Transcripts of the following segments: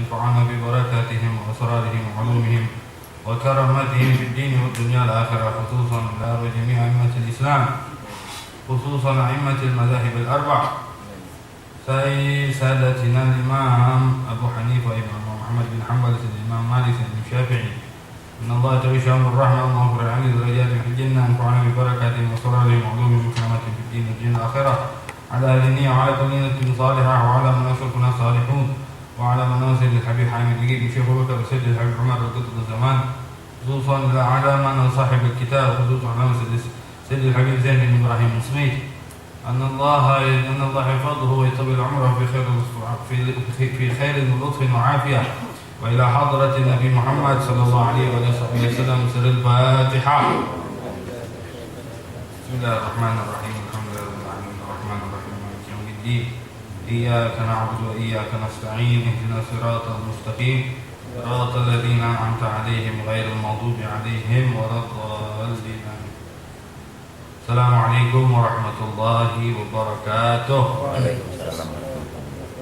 ينفعنا ببركاتهم وأسرارهم وعلومهم وكرامتهم في الدين والدنيا الآخرة، خصوصا إلى جميع أئمة الإسلام، خصوصا أئمة المذاهب الأربع، سادتنا الإمام أبو حنيفة إمام محمد بن حنبل، الإمام مالك بن الشافعي، إن الله تعيشهم بالرحمة والمغفرة عن درجات في الجنة، ينفعنا ببركاتهم وأسرارهم وعلومهم وكرامتهم في الدين والدنيا الآخرة، على أهل النية وعلى تنية صالحة، وعلى من أشركنا صالحون، وعلى منازل الحبيب حامد الجيد الشيخ بكر وسيد الحبيب عمر وقطب الزمان، خصوصا على من صاحب الكتاب، خصوصا على سيد الحبيب زين بن إبراهيم سميت، أن الله يحفظه ويطول عمره في خير ولطف وعافية، وإلى حضرة النبي محمد صلى الله عليه وسلم سر الفاتحة. بسم الله الرحمن الرحيم، الحمد لله رب العالمين، الرحمن الرحيم، مالك يوم الدين، إياك نعبد وإياك نستعين، اهدنا الصراط المستقيم، صراط الذين أنعمت عليهم غير المغضوب عليهم ولا الضالين. Assalamualaikum warahmatullahi wabarakatuh.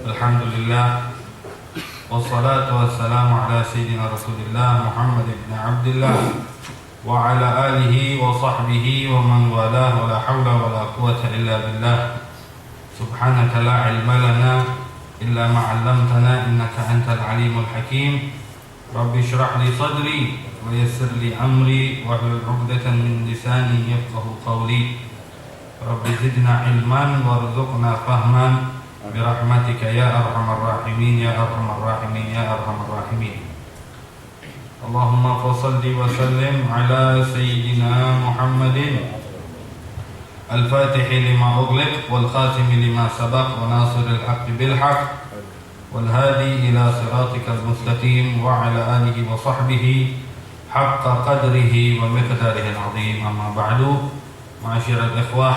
Alhamdulillah, wassalatu wassalamu ala sayyidina Rasulillah Muhammad ibn Abdullah wa ala alihi wa sahbihi wa man walah, wa la hawla wa la quwwata illa billah. Subhanaka la ilma lana illa ma 'allamtana innaka antal alimul hakim. Rabbi shrah li sadri wa yassir li amri wahlul 'uqdatan min lisani yafqahu qawli. Rabbi zidna ilman warzuqna fahman birahmatika ya arhamar rahimin ya arhamar rahimin ya arhamar rahimin. Allahumma fassalli wa sallim ala sayyidina Muhammadin al-fatihi lima ughliq wal khatimi lima sabaq wa nasiril haqqi bil haqq والهادي إلى صراطك المستقيم وعلى آله وصحبه حق قدره ومقداره العظيم. أما بعد، معاشر الإخوة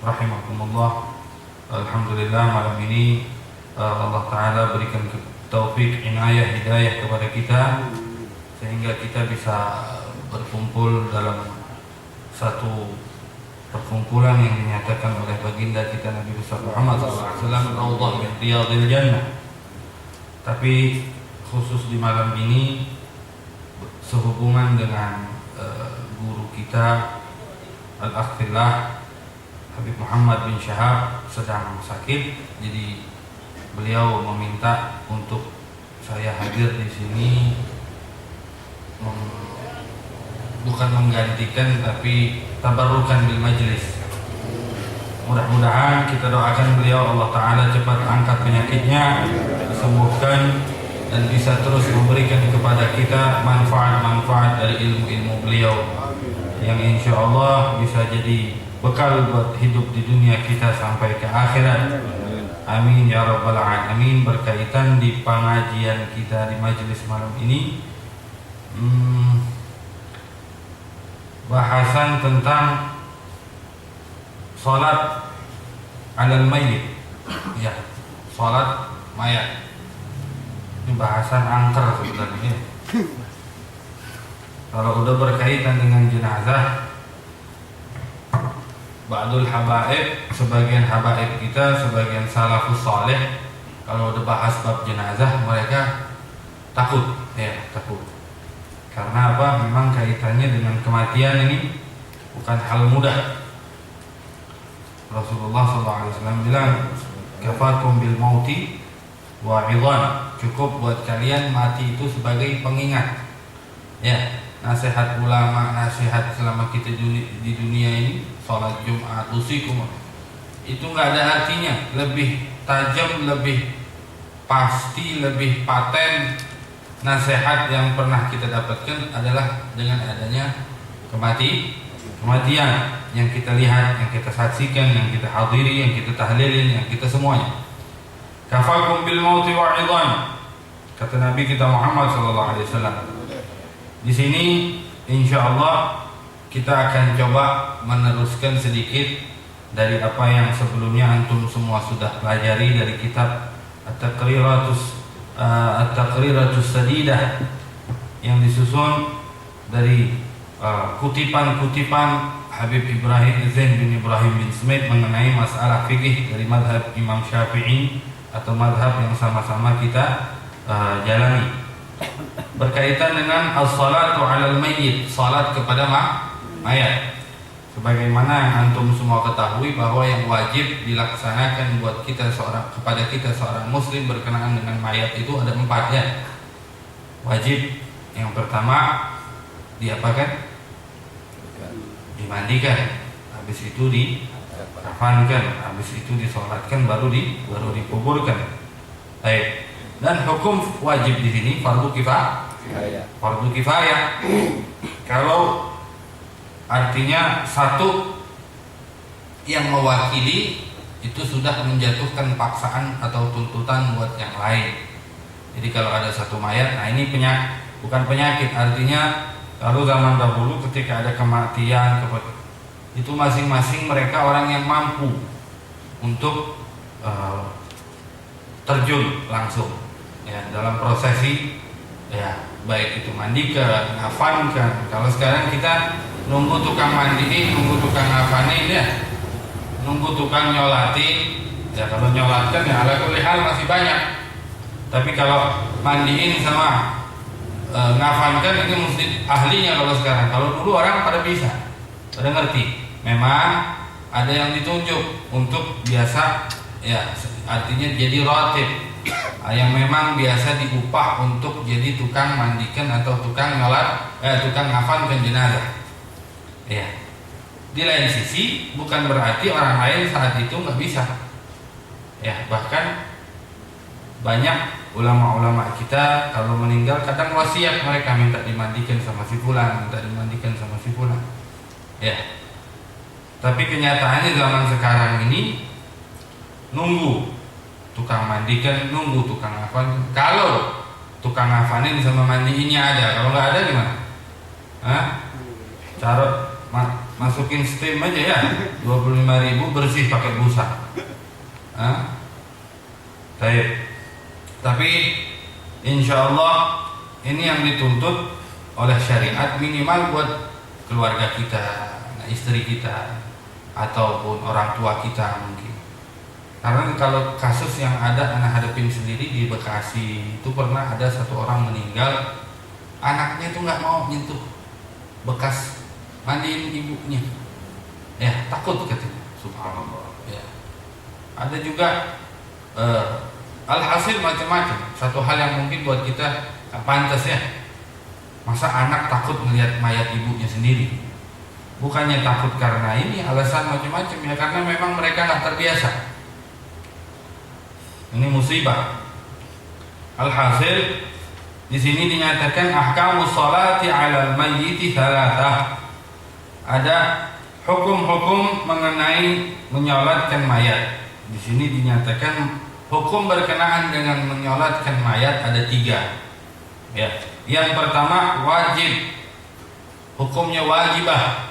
rahimakumullah. Alhamdulillah, malam ini Allah Ta'ala berikan taufik, inayah, hidayah kepada kita sehingga kita bisa berkumpul dalam satu perkumpulan yang dinyatakan oleh baginda kita Nabi Muhammad SAW, Raudhah min Riyadhil Jannah. Tapi khusus di malam ini sehubungan dengan guru kita Al-Akhtillah Habib Muhammad bin Syahab sedang sakit, jadi beliau meminta untuk saya hadir di sini, bukan menggantikan tapi tabarrukan bil majlis. Mudah-mudahan kita doakan beliau Allah Ta'ala cepat angkat penyakitnya, disembuhkan, dan bisa terus memberikan kepada kita manfaat-manfaat dari ilmu-ilmu beliau yang insya Allah bisa jadi bekal buat hidup di dunia kita sampai ke akhirat. Amin ya rabbal alamin. Berkaitan di pengajian kita di majelis malam ini, bahasan tentang salat alal mayyit, ya, salat mayat. Ini bahasan angker sebenarnya. Kalau udah berkaitan dengan jenazah, ba'dul habaib, sebagian habaib kita, sebagian salafus saleh, kalau udah bahas bab jenazah mereka takut, ya, takut. Karena apa? Memang kaitannya dengan kematian ini bukan hal mudah. Rasulullah SAW bilang, kafakum bil mauti wa'idhan, cukup buat kalian mati itu sebagai pengingat. Ya, nasihat ulama, nasihat selama kita di dunia ini, salat Jumat, usikum, itu nggak ada artinya. Lebih tajam, lebih pasti, lebih paten nasihat yang pernah kita dapatkan adalah dengan adanya kematian yang kita lihat, yang kita saksikan, yang kita hadiri, yang kita tahlilin, yang kita semuanya. Kafakum bil mauti wa'idhan, kata Nabi kita Muhammad SAW. Di sini insyaallah kita akan coba meneruskan sedikit dari apa yang sebelumnya antum semua sudah pelajari dari kitab At-Taqriratus Sadidah yang disusun dari kutipan-kutipan Habib Ibrahim Zain bin Ibrahim bin Smith mengenai masalah fikih dari madhab Imam Syafi'i atau madhab yang sama-sama kita jalani. Berkaitan dengan as-salatu 'alal mayyit, salat kepada mayat. Sebagaimana yang antum semua ketahui bahwa yang wajib dilaksanakan kepada kita seorang muslim berkenaan dengan mayat itu ada 4 ya. Wajib yang pertama diapakan? Dimandikan. Habis itu dikafankan, habis itu disolatkan, baru dikuburkan. Baik. Dan hukum wajib di sini fardu kifayah. Kalau artinya satu yang mewakili itu sudah menjatuhkan paksaan atau tuntutan buat yang lain. Jadi kalau ada satu mayat, nah ini bukan penyakit, artinya kalau zaman dahulu ketika ada kematian itu masing-masing mereka orang yang mampu untuk terjun langsung ya dalam prosesi ya, baik itu mandikan, ngafankan. Kalau sekarang kita nunggu tukang mandiin, nunggu tukang ngafanin ya, nunggu tukang nyolatin ya. Kalau nyolatkan ya ala kulli hal masih banyak, tapi kalau mandiin sama ngafankan itu mesti ahlinya kalau sekarang. Kalau dulu orang pada bisa, pada ngerti. Memang ada yang ditunjuk untuk biasa ya, artinya jadi rotib yang memang biasa diupah untuk jadi tukang mandikan atau tukang tukang ngafankan jenazah. Ya. Di lain sisi bukan berarti orang lain saat itu nggak bisa. Ya, bahkan banyak ulama-ulama kita kalau meninggal kadang wasiat mereka minta dimandikan sama si fulan, minta dimandikan sama si fulan. Ya. Tapi kenyataannya zaman sekarang ini nunggu tukang mandikan, nunggu tukang ngafanin. Kalau tukang ngafanin sama mandiinnya ada, kalau nggak ada gimana? Cara masukin steam aja ya, 25.000 bersih pakai busa. Tapi insya Allah ini yang dituntut oleh syariat minimal buat keluarga kita, istri kita, ataupun orang tua kita mungkin. Karena kalau kasus yang ada anak hadapin sendiri di Bekasi itu pernah ada satu orang meninggal, anaknya itu nggak mau nyentuh bekas mandiin ibunya, ya takut katanya. Subhanallah. Ya. Ada juga alhasil macam-macam. Satu hal yang mungkin buat kita pantas ya. Masa anak takut melihat mayat ibunya sendiri? Bukannya takut karena ini, alasan macam-macam ya, karena memang mereka nggak terbiasa. Ini musibah. Alhasil di sini dinyatakan ahkamus sholati 'alal mayyiti thalatha. Ada hukum-hukum mengenai menyolatkan mayat. Di sini dinyatakan hukum berkenaan dengan menyolatkan mayat ada 3. Ya. Yang pertama wajib. Hukumnya wajibah.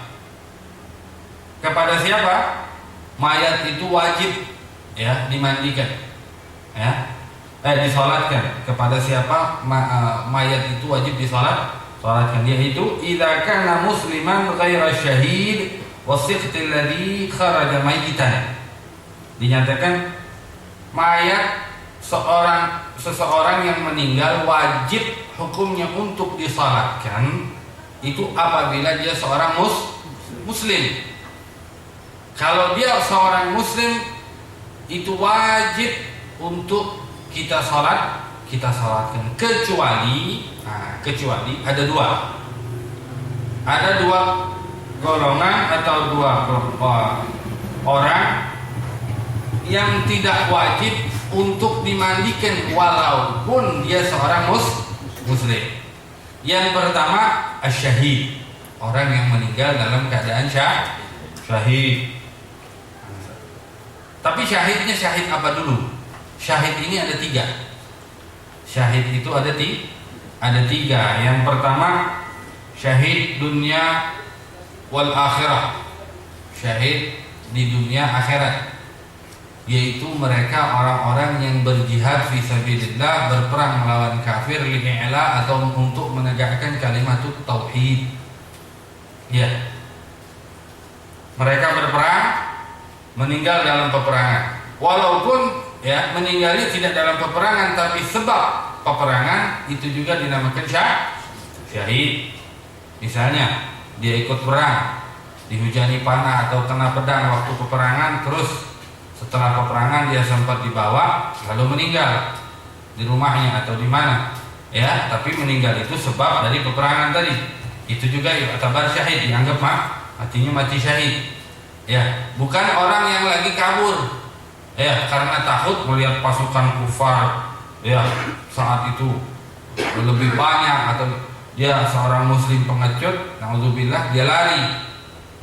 Kepada siapa? Mayat itu wajib ya dimandikan. Ya. Disolatkan. Kepada siapa mayat itu wajib disolatkan, yaitu idza kana musliman ghaira syahid wasiqtil ladzi kharaja mayyitan. Dinyatakan mayat seseorang yang meninggal wajib hukumnya untuk disolatkan itu apabila dia seorang muslim. Kalau dia seorang muslim itu wajib untuk kita salatkan kecuali ada dua golongan atau dua orang yang tidak wajib untuk dimandikan walaupun dia seorang muslim. Yang pertama asyhad, orang yang meninggal dalam keadaan syahid. Tapi syahidnya syahid apa dulu? Syahid ini ada 3. Syahid itu ada 3. Yang pertama syahid dunia wal akhirah. Syahid di dunia akhirat, yaitu mereka orang-orang yang berjihad fi sabilillah, berperang melawan kafir li'ila atau untuk menegakkan kalimat tauhid. Ya. Mereka berperang, meninggal dalam peperangan. Walaupun ya meninggalnya tidak dalam peperangan tapi sebab peperangan, itu juga dinamakan syahid. Misalnya dia ikut perang, dihujani panah atau kena pedang waktu peperangan, terus setelah peperangan dia sempat dibawa lalu meninggal di rumahnya atau di mana, ya, tapi meninggal itu sebab dari peperangan tadi, itu juga yu'tabar syahid, dianggap matinya mati syahid. Ya, bukan orang yang lagi kabur, ya, karena takut melihat pasukan kufar, ya, saat itu lebih banyak, atau dia seorang muslim pengecut, naudzubillah, dia lari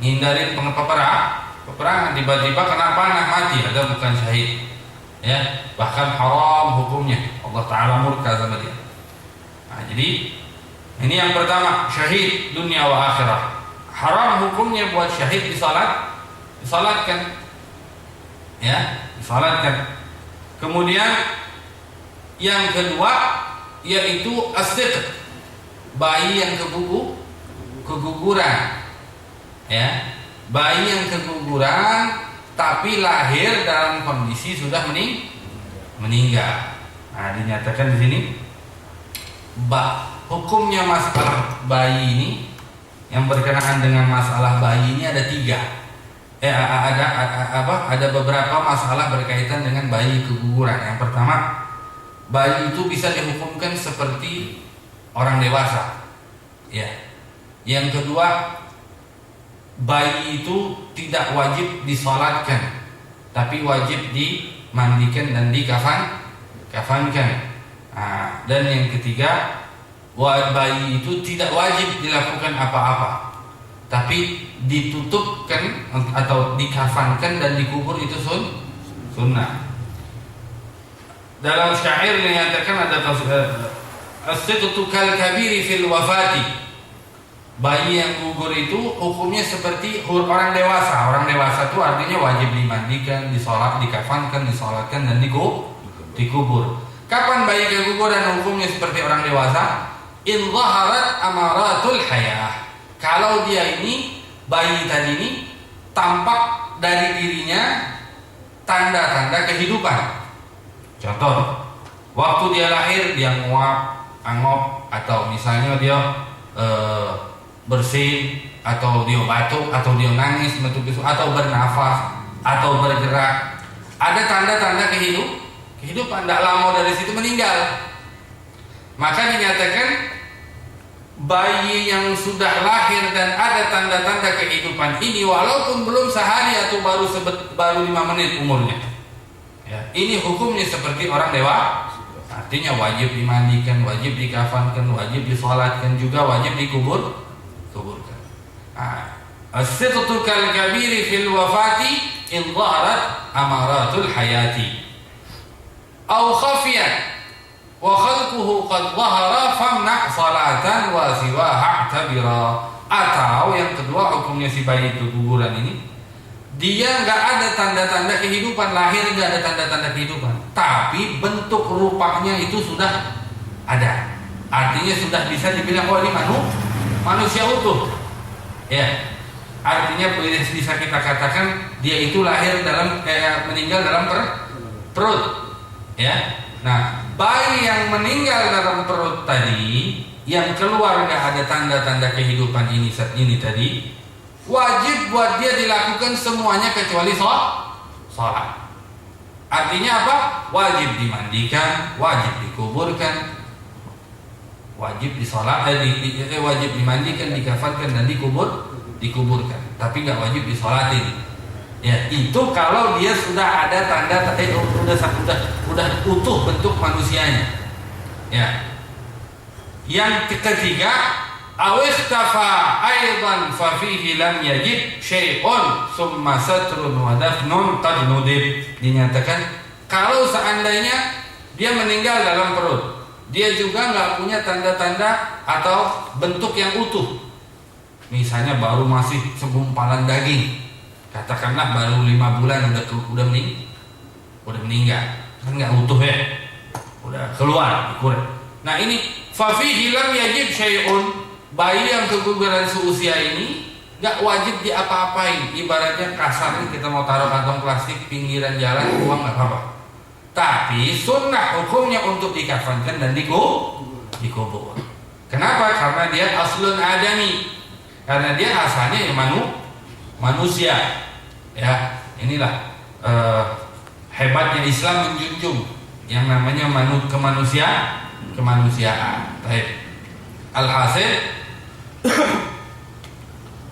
ngindarin peperangan, tiba-tiba kena panah mati, ada bukan syahid, ya, bahkan haram hukumnya, Allah Ta'ala murka sama dia. Nah, jadi ini yang pertama, syahid dunia wa akhirah. Haram hukumnya buat syahid disalatkan, ya, disalatkan. Kemudian yang kedua yaitu as-siqt, bayi yang keguguran, ya, bayi yang keguguran tapi lahir dalam kondisi sudah meninggal. Nah, dinyatakan di sini hukumnya masalah bayi ini, yang berkenaan dengan masalah bayi ini ada tiga. Ada beberapa masalah berkaitan dengan bayi keguguran. Yang pertama, bayi itu bisa dihukumkan seperti orang dewasa, ya. Yang kedua, bayi itu tidak wajib disolatkan, tapi wajib dimandikan dan dikafankan. Nah, dan yang ketiga, bayi itu tidak wajib dilakukan apa-apa, tapi ditutupkan atau dikafankan dan dikubur, itu sunnah. Dalam syair dinyatakan ada as-siqtu kal kabiri fil wafati. Bayi yang gugur itu hukumnya seperti orang dewasa. Orang dewasa itu artinya wajib dimandikan, dikafankan, disolatkan dan dikubur. Kapan bayi keguguran hukumnya seperti orang dewasa? In zaharat amaratul hayah. Kalau dia ini, bayi tadi ini, tampak dari dirinya tanda-tanda kehidupan. Contoh, waktu dia lahir dia nguap, angop, atau misalnya dia bersin, atau dia batuk, atau dia nangis, atau bernafas, atau bergerak. Ada tanda-tanda kehidupan. Tidak lama dari situ meninggal. Maka dinyatakan bayi yang sudah lahir dan ada tanda-tanda kehidupan ini, walaupun belum sehari atau baru 5 menit umurnya, ya, ini hukumnya seperti orang dewasa. Artinya wajib dimandikan, wajib dikafankan, wajib disolatkan, juga wajib kuburkan. As-siqtu kal kabiri fil wafati in dhaharat amaratul hayati aw khafiyat wa khalquhu qad dhahara famna salatan wa siwaha a'tabira. Atau yang kedua, hukumnya si bayi keguguran ini, dia nggak ada tanda-tanda kehidupan, lahir nggak ada tanda-tanda kehidupan, tapi bentuk rupanya itu sudah ada. Artinya sudah bisa dibilang, oh ini manusia utuh, ya. Artinya bisa kita katakan dia itu lahir meninggal dalam perut, ya. Nah, bayi yang meninggal dalam perut tadi, yang keluar nggak ada tanda-tanda kehidupan ini tadi, wajib buat dia dilakukan semuanya kecuali sholat. Artinya apa? Wajib dimandikan, wajib dikuburkan, wajib wajib dimandikan, dikafankan dan dikuburkan. Tapi nggak wajib disolatin. Ya, itu kalau dia sudah ada tanda udah utuh bentuk manusianya. Ya. Yang ketiga, awistafa aidan fa fihi lam yajid syai'un summa satrun wa dafnun qad nudib. Dinyatakan kalau seandainya dia meninggal dalam perut, dia juga nggak punya tanda-tanda atau bentuk yang utuh. Misalnya baru masih segumpalan daging, katakanlah baru 5 bulan udah meninggal, kan nggak utuh, ya, udah keluar dikurang. Nah, ini fafihi lam yajib syai'un, bayi yang keguguran seusia ini nggak wajib diapa-apain. Ibaratnya kasarnya kita mau taruh kantong plastik pinggiran jalan, uang nggak apa-apa. Tapi sunnah hukumnya untuk dikafankan dan dikubur. Kenapa? Karena dia aslun adami. Karena dia asalnya ya manusia. Ya, inilah hebatnya Islam menjunjung yang namanya kemanusiaan. Baik. Alhasil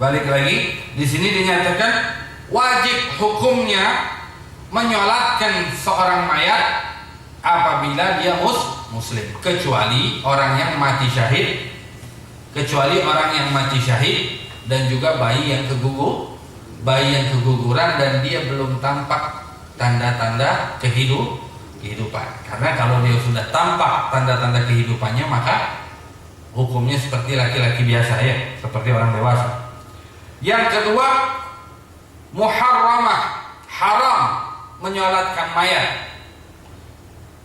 balik lagi di sini dinyatakan wajib hukumnya menyolatkan seorang mayat apabila dia muslim, kecuali orang yang mati syahid, dan juga bayi yang keguguran dan dia belum tampak tanda-tanda kehidupan. Karena kalau dia sudah tampak tanda-tanda kehidupannya, maka hukumnya seperti laki-laki biasa, ya, seperti orang dewasa. Yang kedua, muharramah, haram menyolatkan mayat.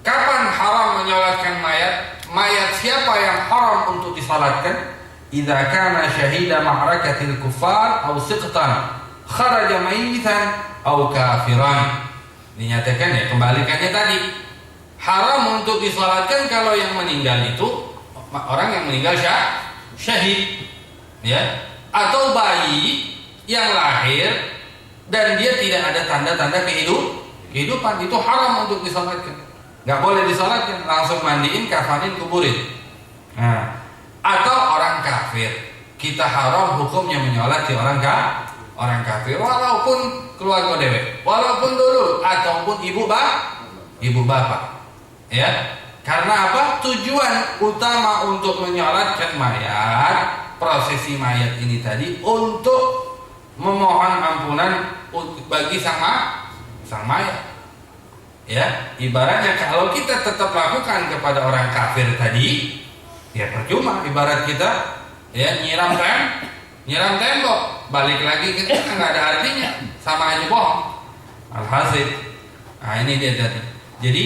Kapan haram menyolatkan mayat? Mayat siapa yang haram untuk disalatkan? Idza kana syahida ma'rakatil kuffar aw siqtan kharaja mayyitan aw kafiran. Dinyatakan ya kembalikannya tadi. Haram untuk disalatkan kalau yang meninggal itu orang yang meninggal syahid, ya, atau bayi yang lahir dan dia tidak ada tanda-tanda kehidupan, itu haram untuk disalatkan. Nggak boleh disalatkan, langsung mandiin, kafanin, kuburin. Nah, atau orang kafir, kita haram hukumnya menyolati orang kafir, walaupun keluarga dewe, walaupun dulu, ataupun ibu bapak, ya. Karena apa? Tujuan utama untuk menyolatkan mayat, prosesi mayat ini tadi untuk memohon ampunan bagi sang mayat. Ya, ibaratnya kalau kita tetap lakukan kepada orang kafir tadi, ya percuma. Ibarat kita ya nyiram tembok, balik lagi kita nggak ada artinya, sama aja bohong. Alhasil, nah ini dia tadi. Jadi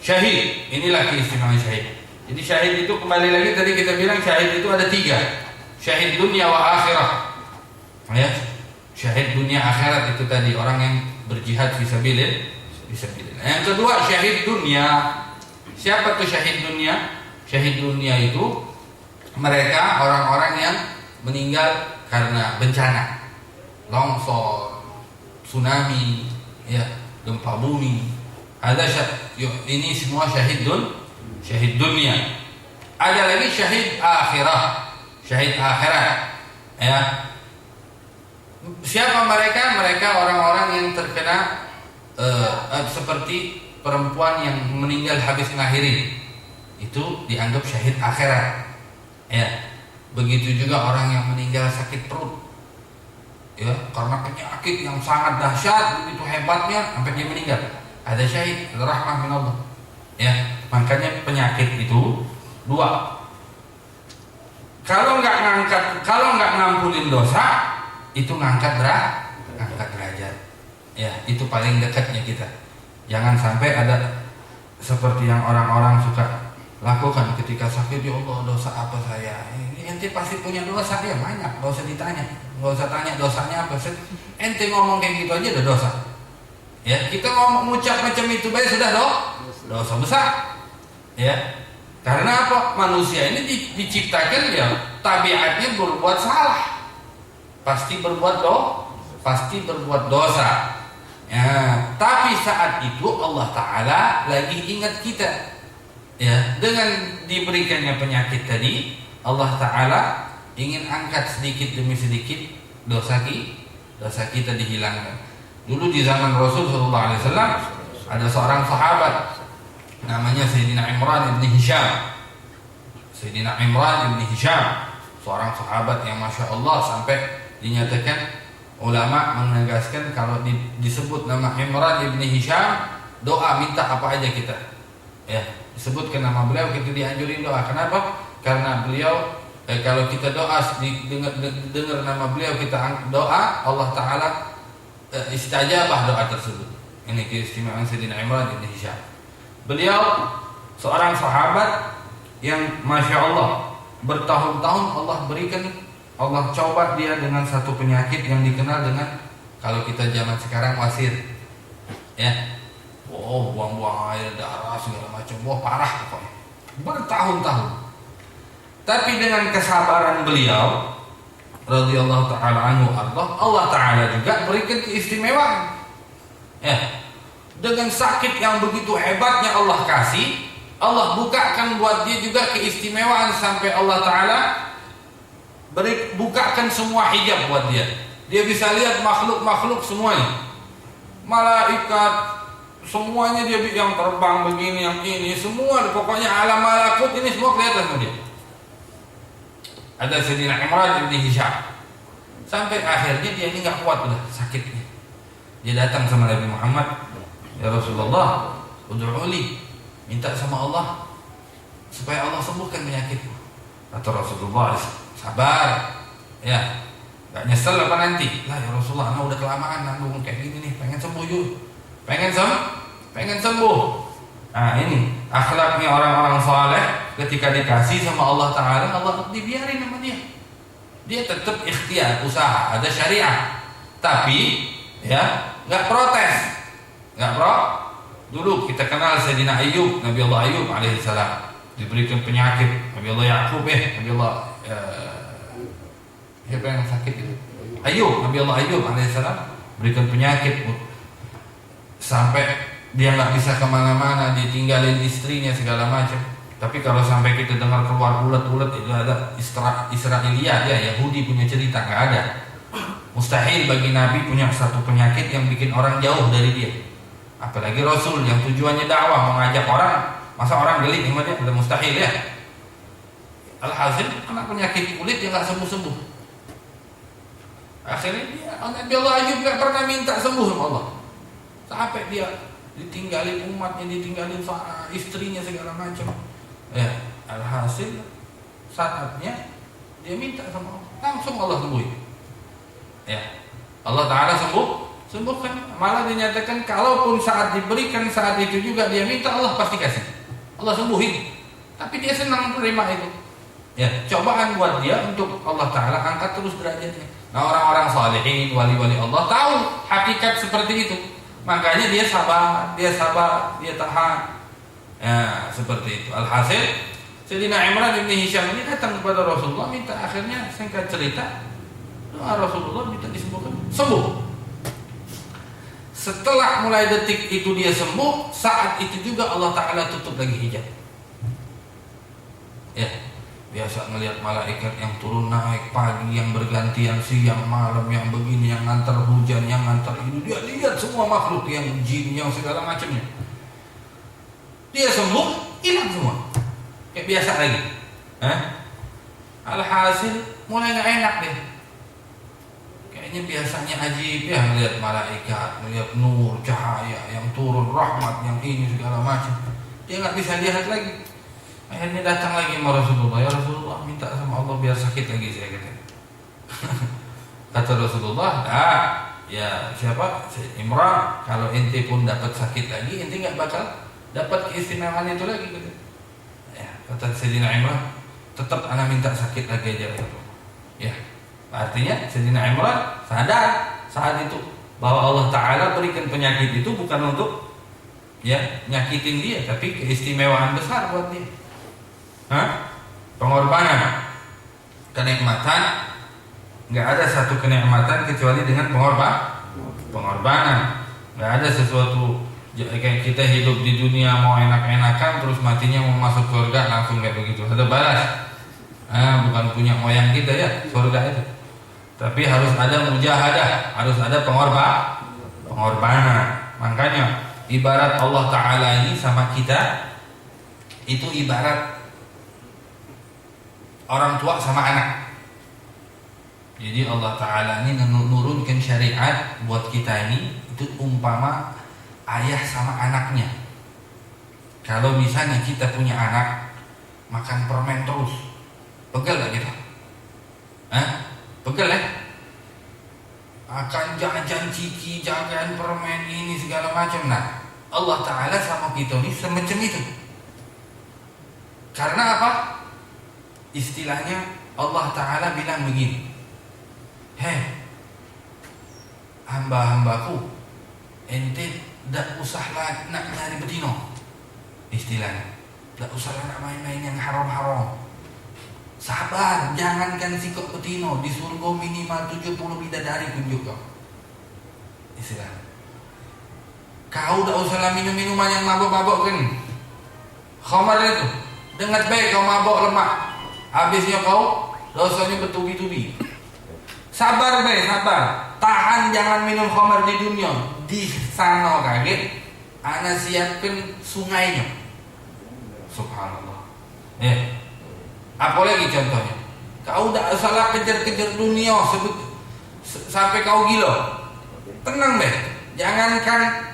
syahid, inilah keistimewaan syahid. Jadi syahid itu kembali lagi tadi kita bilang syahid itu ada 3. Syahid dunia wa akhirah. Ya, syahid dunia akhirat itu tadi orang yang berjihad fisabilillah. Yang kedua syahid dunia. Siapa tuh syahid dunia? Syahid dunia itu mereka orang-orang yang meninggal karena bencana, longsor, tsunami, ya, gempa bumi. Ini semua syahid dunia. Ada lagi syahid akhirat. Syahid akhirat, ya. Siapa mereka? Mereka orang-orang yang terkena seperti perempuan yang meninggal habis ngelahirin, itu dianggap syahid akhirat, ya. Begitu juga orang yang meninggal sakit perut, ya, karena penyakit yang sangat dahsyat, begitu hebatnya sampai dia meninggal, ada syahid, ada rahmah min Allah, ya. Makanya penyakit itu 2. Kalau nggak ngampunin dosa, itu ngangkat derajat. Ya, itu paling dekatnya kita. Jangan sampai ada seperti yang orang-orang suka lakukan ketika sakit. Ya Allah, dosa apa saya? Ente pasti punya dosa, dia banyak. Nggak usah ditanya, nggak usah tanya dosanya apa. Ente ngomong kayak gitu aja udah dosa. Ya, kita ngomong ngucap macam itu baik sudah dosa besar. Ya. Karena apa? Manusia ini diciptakan ya tabiatnya berbuat salah. Pasti berbuat dosa. Ya, tapi saat itu Allah Ta'ala lagi ingat kita. Ya, dengan diberikannya penyakit tadi, Allah Ta'ala ingin angkat sedikit demi sedikit dosa kita dihilangkan. Dulu di zaman Rasul sallallahu alaihi wasallam ada seorang sahabat namanya Sayyidina Imran ibn Hisham. Sayyidina Imran ibn Hisham, seorang sahabat yang Masya Allah sampai dinyatakan ulama menegaskan kalau disebut nama Imran ibn Hisham, doa minta apa aja kita. Ya, disebutkan nama beliau kita dianjurin doa. Kenapa? Karena beliau kalau kita doa dengar nama beliau kita doa, Allah Ta'ala istajabah doa tersebut. Ini keistimewaan Sayyidina Imran ibn Hisham. Beliau seorang sahabat yang Masya Allah bertahun-tahun Allah coba dia dengan satu penyakit yang dikenal dengan, kalau kita zaman sekarang, wasir. Ya, Oh, buang-buang air, darah segala macam. Wah, parah pokoknya. Bertahun-tahun. Tapi dengan kesabaran beliau radhiyallahu taala anhu Allah taala juga berikan keistimewaan. Ya. Dengan sakit yang begitu hebatnya Allah kasih, Allah bukakan buat dia juga keistimewaan sampai Allah taala bukakan semua hijab buat dia. Dia bisa lihat makhluk-makhluk semuanya. Malaikat semuanya dia yang terbang begini, yang ini, semua pokoknya alam malakut ini semua kelihatan sama dia. Ada Sayyidina Imran bin Hisham. Sampai akhirnya dia ini nggak kuat udah sakitnya. Dia datang sama Nabi Muhammad, ya Rasulullah, ud'uli, minta sama Allah supaya Allah sembuhkan penyakitku. Kata Rasulullah, sabar, ya, nggak nyesel apa nanti? Lah ya Rasulullah, udah kelamaan nanggung kayak gini nih, pengen sembuh yuk, pengen sembuh. Nah ini akhlaknya orang-orang saleh, ketika dikasih sama Allah Taala, Allah dibiarin sama dia. Dia tetap ikhtiar, usaha, ada syariat, tapi ya nggak protes, Dulu kita kenal Sayyidina Ayyub, Nabi Allah Ayyub alaihissalam diberikan penyakit, Nabi Allah Yaqub Nabi Allah siapa yang sakit itu? Nabi Allah Ayyub alaihissalam berikan penyakit sampai dia nggak bisa kemana-mana, ditinggalin istrinya segala macam. Tapi kalau sampai kita dengar keluar ulet-ulet itu ada Israiliyat ya, Yahudi punya cerita, nggak ada. Mustahil bagi Nabi punya satu penyakit yang bikin orang jauh dari dia. Apalagi Rasul yang tujuannya dakwah, mengajak orang, masa orang geli sama dia, udah mustahil ya. Alhasil kena penyakit kulit yang nggak sembuh-sembuh. Akhirnya dia, Nabi Allah Ayyub nggak pernah minta sembuh sama Allah. Sampai dia ditinggalin umatnya, ditinggalin istrinya segala macam. Ya, alhasil saatnya dia minta sama Allah, langsung Allah sembuhin. Ya, Allah Taala sembuhkan. Malah dinyatakan kalaupun saat diberikan saat itu juga dia minta, Allah pasti kasih, Allah sembuhin. Tapi dia senang menerima itu. Ya, cobaan buat dia untuk Allah Taala angkat terus derajatnya. Nah, orang-orang salihin, wali-wali Allah tahu hakikat seperti itu. Makanya dia sabar, dia tahan. Ya, seperti itu. Alhasil Sayyidina Imran bin Hisham ini datang kepada Rasulullah, minta, akhirnya singkat cerita, doa Rasulullah minta disembuhkan. Sembuh. Setelah mulai detik itu dia sembuh, saat itu juga Allah Ta'ala tutup lagi hijab. Ya, biasa ngelihat malaikat yang turun naik pagi, yang bergantian siang malam, yang begini, yang ngantar hujan, yang ngantar ini. Dia lihat semua makhluk, yang jin, yang segala macamnya. Dia sembuh, hilang semua, kayak biasa lagi. Alhasil mulai nggak enak deh. Kayaknya biasanya ajib ya melihat malaikat, melihat nur, cahaya yang turun, rahmat, yang ini segala macam. Dia nggak bisa lihat lagi. Akhirnya datang lagi sama Rasulullah, ya Rasulullah, minta sama Allah biar sakit lagi saya kata. Kata Rasulullah, ya siapa? Imran, kalau ente pun dapat sakit lagi, ente nggak bakal dapat keistimewaan itu lagi gitu. Ya, kata Sayyidina Imran, tetap ana minta sakit lagi aja. Ya, artinya Sayyidina Imran sadar saat itu bahwa Allah Ta'ala berikan penyakit itu bukan untuk ya nyakitin dia, tapi keistimewaan besar buat dia. Pengorbanan, kenikmatan, nggak ada satu kenikmatan kecuali dengan pengorbanan. Nggak ada sesuatu kayak kita hidup di dunia mau enak-enakan terus matinya mau masuk surga langsung kayak begitu, ada balas. Bukan punya moyang kita ya surga itu, tapi harus ada mujahadah, harus ada pengorbanan. Makanya ibarat Allah Ta'ala ini sama kita itu ibarat orang tua sama anak. Jadi Allah Ta'ala ini menurunkan syariat buat kita ini itu umpama ayah sama anaknya. Kalau misalnya kita punya anak makan permen terus, pegel gak kita? Pegel ya? Akan jajan ciki, jajan permen ini segala macam. Nah, Allah Ta'ala sama kita ini semacam itu. Karena apa? Istilahnya Allah Ta'ala bilang begini, hei hamba-hambaku, ente ndak usahlah nak nyari betino, istilahnya. Ndak usahlah nak main-main yang haram-haram. Sabar, jangankan sikok betino, di surga minimal 70 bidadari kunjuk kau. Istilah. Kau ndak usahlah minum-minuman yang mabok-mabok kan. Khamar itu, dengar baik kau mabok lemak. Habisnya kau dosanya bertubi-tubi. Sabar be, sabar. Tahan jangan minum khamar di dunia. Di sana kaget, ana siapkan sungainya. Subhanallah. Apa lagi contohnya? Kau tidak salah kejar-kejar dunia sampai kau gila. Tenang be. Jangankan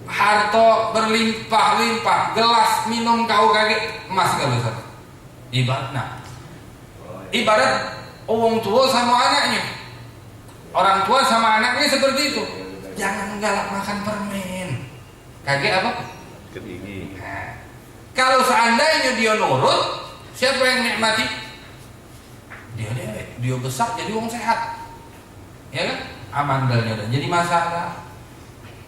harta berlimpah-limpah, gelas minum kau kaget emas kalau sana. Ibarat orang tua sama anaknya. Orang tua sama anaknya seperti itu. Jangan galak makan permen. Kaget apa? Kedingin. Nah, kalau seandainya dia nurut, siapa yang nikmati? Dia besar jadi orang sehat. Ya kan? Amandalnya udah jadi masalah.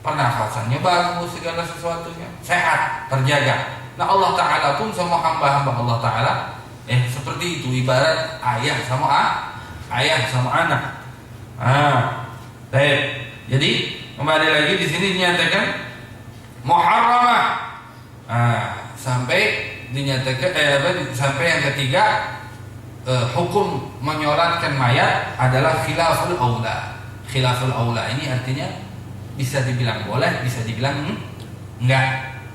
Pernafasannya bagus, segala sesuatunya sehat, terjaga. Nah Allah Ta'ala pun sama hamba-hamba Allah Ta'ala seperti itu, ibarat ayah sama anak. Baik. Jadi kembali lagi di sini dinyatakan muharramah. Sampai dinyatakan sampai yang ketiga, hukum menyolatkan mayat adalah khilaful aula. Khilaful aula ini artinya bisa dibilang boleh, bisa dibilang enggak,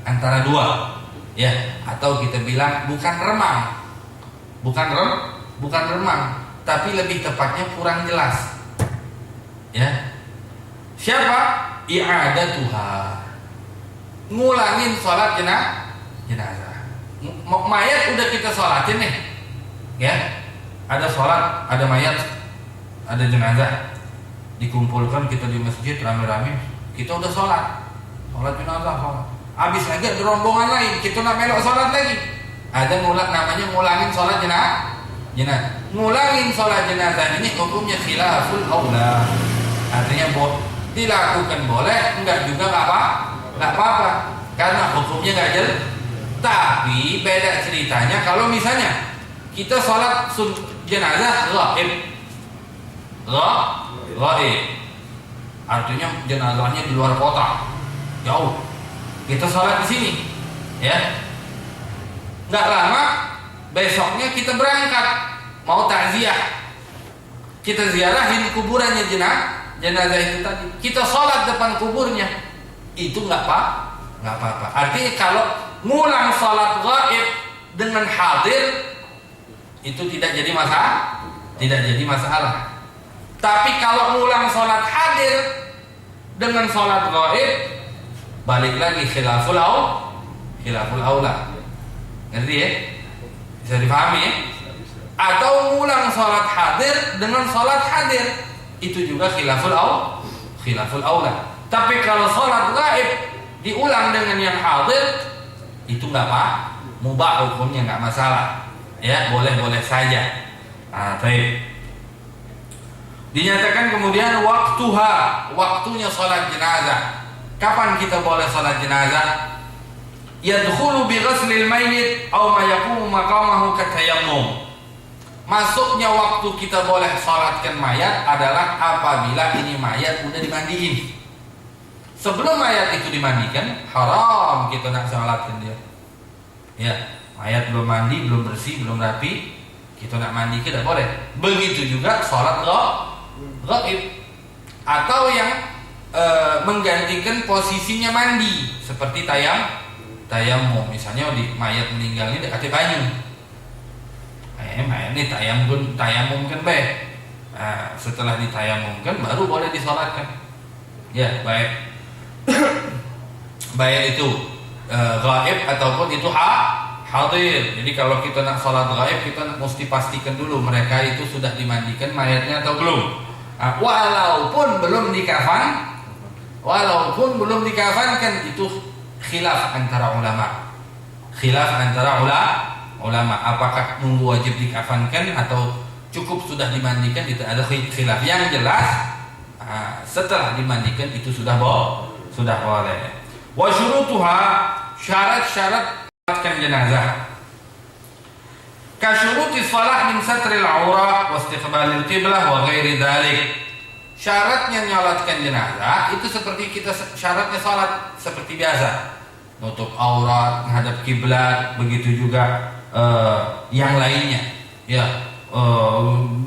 antara dua. Ya, atau kita bilang bukan remang. Bukan remang, tapi lebih tepatnya kurang jelas. Ya. Siapa? I'adatuha. Ngulangin sholat jenazah. Mayat udah kita sholatin nih. Ya. Ada sholat, ada mayat, ada jenazah. Dikumpulkan kita di masjid rame-rame, kita udah sholat jenazah, sholat. Habis lagi ada rombongan lain, kita nak melok sholat lagi. Ada namanya ngulangin sholat jenazah. Ngulangin sholat jenazah ini hukumnya khilaful aula. Artinya dilakukan boleh, enggak juga enggak apa-apa. Karena hukumnya enggak jelas. Tapi beda ceritanya kalau misalnya kita sholat jenazah ghaib. Artinya jenazahnya di luar kota, jauh. Kita sholat di sini, ya. Nggak lama, besoknya kita berangkat mau takziah. Kita ziarahin kuburannya jenazah itu tadi. Kita sholat depan kuburnya, itu nggak apa-apa. Artinya kalau ngulang sholat ghaib dengan hadir itu tidak jadi masalah. Tapi kalau ngulang sholat hadir dengan sholat ghaib, balik lagi khilaful aula. Ngerti ya? Bisa dipahami ya? Atau ngulang sholat hadir dengan sholat hadir, itu juga khilaful aula. Tapi kalau sholat ghaib diulang dengan yang hadir, itu nggak apa, mubah hukumnya, nggak masalah. Ya, boleh saja. Baik. Dinyatakan kemudian waktunya sholat jenazah. Kapan kita boleh sholat jenazah? Yadkhulu bi ghuslil mayyit aw ma yaqumu maqamahu katayammum. Masuknya waktu kita boleh sholatkan mayat adalah apabila ini mayat udah dimandiin. Sebelum mayat itu dimandikan, haram kita nak sholatkan dia. Ya, mayat belum mandi, belum bersih, belum rapi, kita nak mandi tidak boleh. Begitu juga sholat ghaib atau yang menggantikan posisinya mandi, seperti tayamum. Misalnya di mayat meninggal ini dekat banyu, mayat ini tayamum kan baik. Setelah ditayamumkan baru boleh disolatkan. Ya, baik itu ghaib ataupun itu hadir. Jadi kalau kita nak sholat ghaib, kita mesti pastikan dulu mereka itu sudah dimandikan mayatnya atau belum. Walaupun belum dikafankan, itu khilaf antara ulama. Apakah nunggu wajib dikafankan atau cukup sudah dimandikan? Itu ada khilaf. Yang jelas setelah dimandikan itu sudah sudah boleh. Wa syurutuha, syarat-syarat salatkan jenazah. Ka syuruti shalah min satril aurah wa istiqbalil qiblah wa ghairi dzalik. Syaratnya nyolatkan jenazah itu seperti kita syaratnya salat seperti biasa. Nutup aurat, menghadap kiblat, begitu juga yang lainnya. Ya,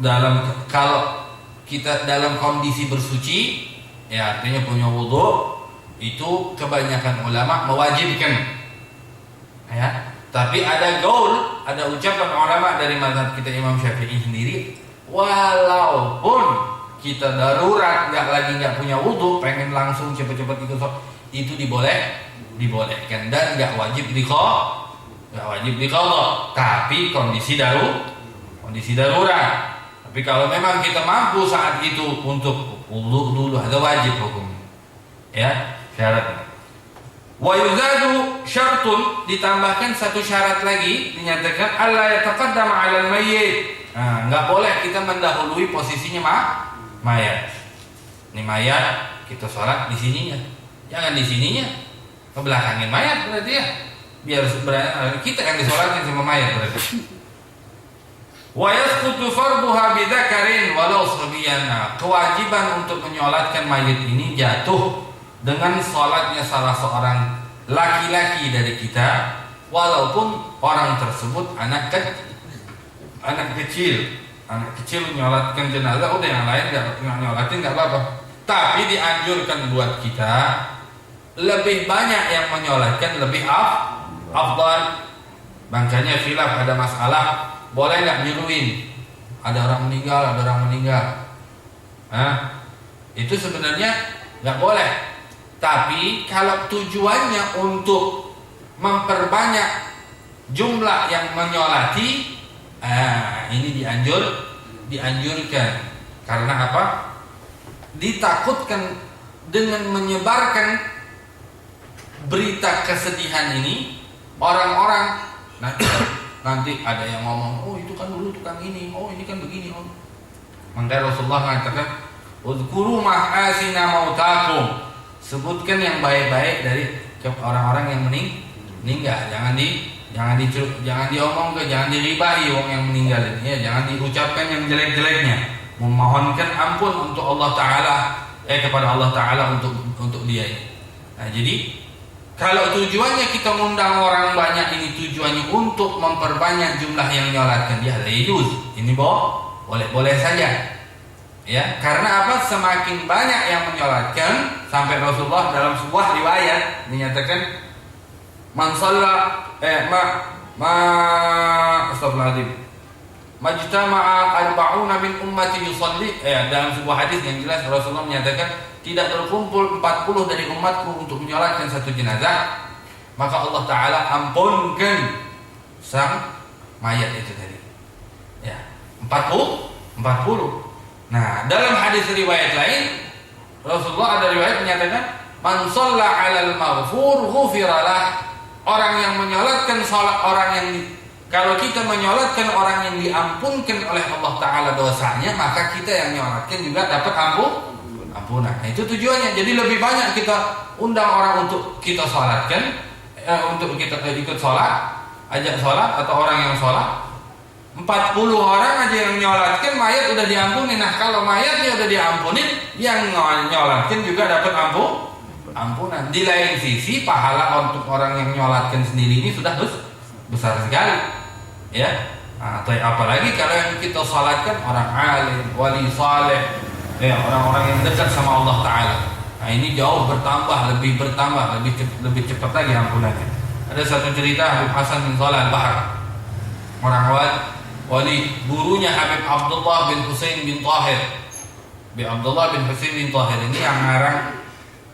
dalam kalau kita dalam kondisi bersuci, ya artinya punya wudu, itu kebanyakan ulama mewajibkan. Ya, tapi ada gaul, ada ucapan ulama dari mazhab kita Imam Syafi'i sendiri, walaupun kita darurat nggak punya wudu, pengen langsung cepat-cepat itu dibolehkan dan nggak wajib diqadha, tapi kondisi darurat. Tapi kalau memang kita mampu saat itu untuk wudu dulu, ada wajib hukumnya. Ya, syaratnya. Wa yuzadu syartun, ditambahkan satu syarat lagi, dinyatakan alla yataqaddama 'alal mayyit. Nah, enggak boleh kita mendahului posisinya mayat. Ini mayat, kita sholat di sininya. Jangan di sininya. Ke belakangin mayat berarti ya. Biar sebenarnya kita yang disolatin sama mayat berarti. Wa yasqutu farduha bidzakarin walau sabiyan. Kewajiban untuk menyolatkan mayat ini jatuh dengan sholatnya salah seorang laki-laki dari kita, walaupun orang tersebut anak kecil menyolatkan jenazah, udah yang lain nggak nyolatin nggak apa-apa. Tapi dianjurkan buat kita lebih banyak yang menyolatkan, lebih afdal. Makanya khilaf, ada masalah boleh nggak nyeruin, ada orang meninggal. Itu sebenarnya nggak boleh. Tapi kalau tujuannya untuk memperbanyak jumlah yang menyolati, ini dianjurkan. Karena apa? Ditakutkan dengan menyebarkan berita kesedihan ini, orang-orang nanti ada yang ngomong, oh itu kan dulu tukang ini, oh ini kan begini. Maka Rasulullah mengatakan, uzkuru mahasina mautakum, sebutkan yang baik-baik dari orang-orang yang meninggal. Jangan diomong ke, jangan diribahi orang yang meninggal ini, ya, jangan diucapkan yang jelek-jeleknya. Memohonkan ampun untuk Allah Taala, kepada Allah Taala untuk dia ini. Nah, jadi kalau tujuannya kita mengundang orang banyak, ini tujuannya untuk memperbanyak jumlah yang nyolatkan, dia lejuz. Ini boleh saja. Ya, karena apa? Semakin banyak yang menyolatkan, sampai Rasulullah dalam sebuah riwayat dinyatakan man shalla astagfirullahaladzim majtama'a arba'una min ummati yusalli. Dalam sebuah hadis yang jelas Rasulullah menyatakan tidak terkumpul 40 dari umatku untuk menyolatkan satu jenazah, maka Allah Ta'ala ampunkan sang mayat itu tadi. Ya, 40. Nah, dalam hadis riwayat lain, Rasulullah ada riwayat menyatakan, man shalla 'alal maghfur ghufiralah. Orang yang menyolatkan salat kalau kita menyolatkan orang yang diampunkan oleh Allah Ta'ala dosanya, maka kita yang menyolatkan juga dapat ampunan. Nah, itu tujuannya. Jadi lebih banyak kita undang orang untuk kita salatkan, untuk kita ikut salat, ajak salat atau orang yang salat. 40 orang aja yang nyolatkan, mayat udah diampuni. Nah, kalau mayatnya udah diampuni, yang nyolatkan juga dapat ampunan. Di lain sisi, pahala untuk orang yang nyolatkan sendiri ini sudah besar sekali. Ya, apalagi kalau yang kita salatkan orang alim, wali saleh, orang-orang yang dekat sama Allah Ta'ala. Nah, ini jauh lebih cepat lagi ampunannya. Ada satu cerita Habib Hasan bin Shalih Al-Bahar, orang wali, gurunya Habib Abdullah bin Husain bin Tahir. Abdullah bin Husain bin Tahir ini yang ngarang,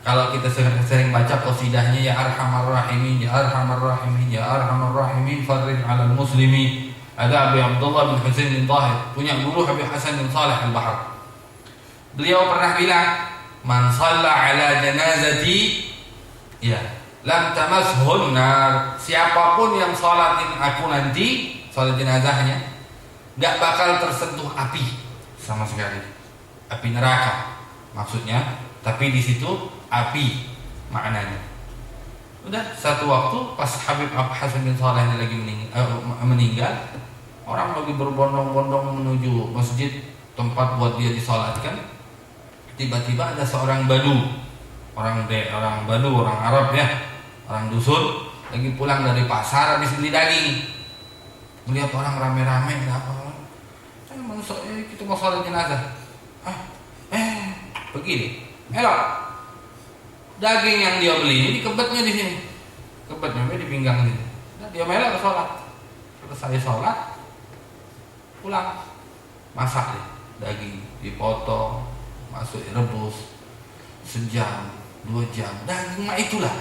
kalau kita sering baca qasidahnya, ya arhamar rahimin, ya arhamar rahimin, ya arhamar rahimin, farij 'alal muslimin. Ada Habib Abdullah bin Husain bin Tahir, punya guru Habib Hasan bin Shalih Al-Bahar. Beliau pernah bilang, man shalla 'ala janazati, ya, lam tamashun nar. Siapapun yang sholatin aku nanti, sholat jenazahnya, gak bakal tersentuh api sama sekali, api neraka maksudnya. Tapi di situ api maknanya. Udah satu waktu pas Habib Hasan bin Saleh ini lagi meninggal, orang lagi berbondong-bondong menuju masjid tempat buat dia disolatkan. Tiba-tiba ada seorang badu, orang badu, orang Arab ya, orang dusun, lagi pulang dari pasar habis beli daging. Melihat orang rame-rame, apa? Kita mau sholat jenazah. Begini, elok. Daging yang dia beli ini dikebetnya di sini, kebetnya di pinggang ini. Nah, dia melok ke sholat. Selesai sholat, pulang, masak deh. Daging dipotong, masuk rebus, sejam, 2 jam. Daging mah itulah.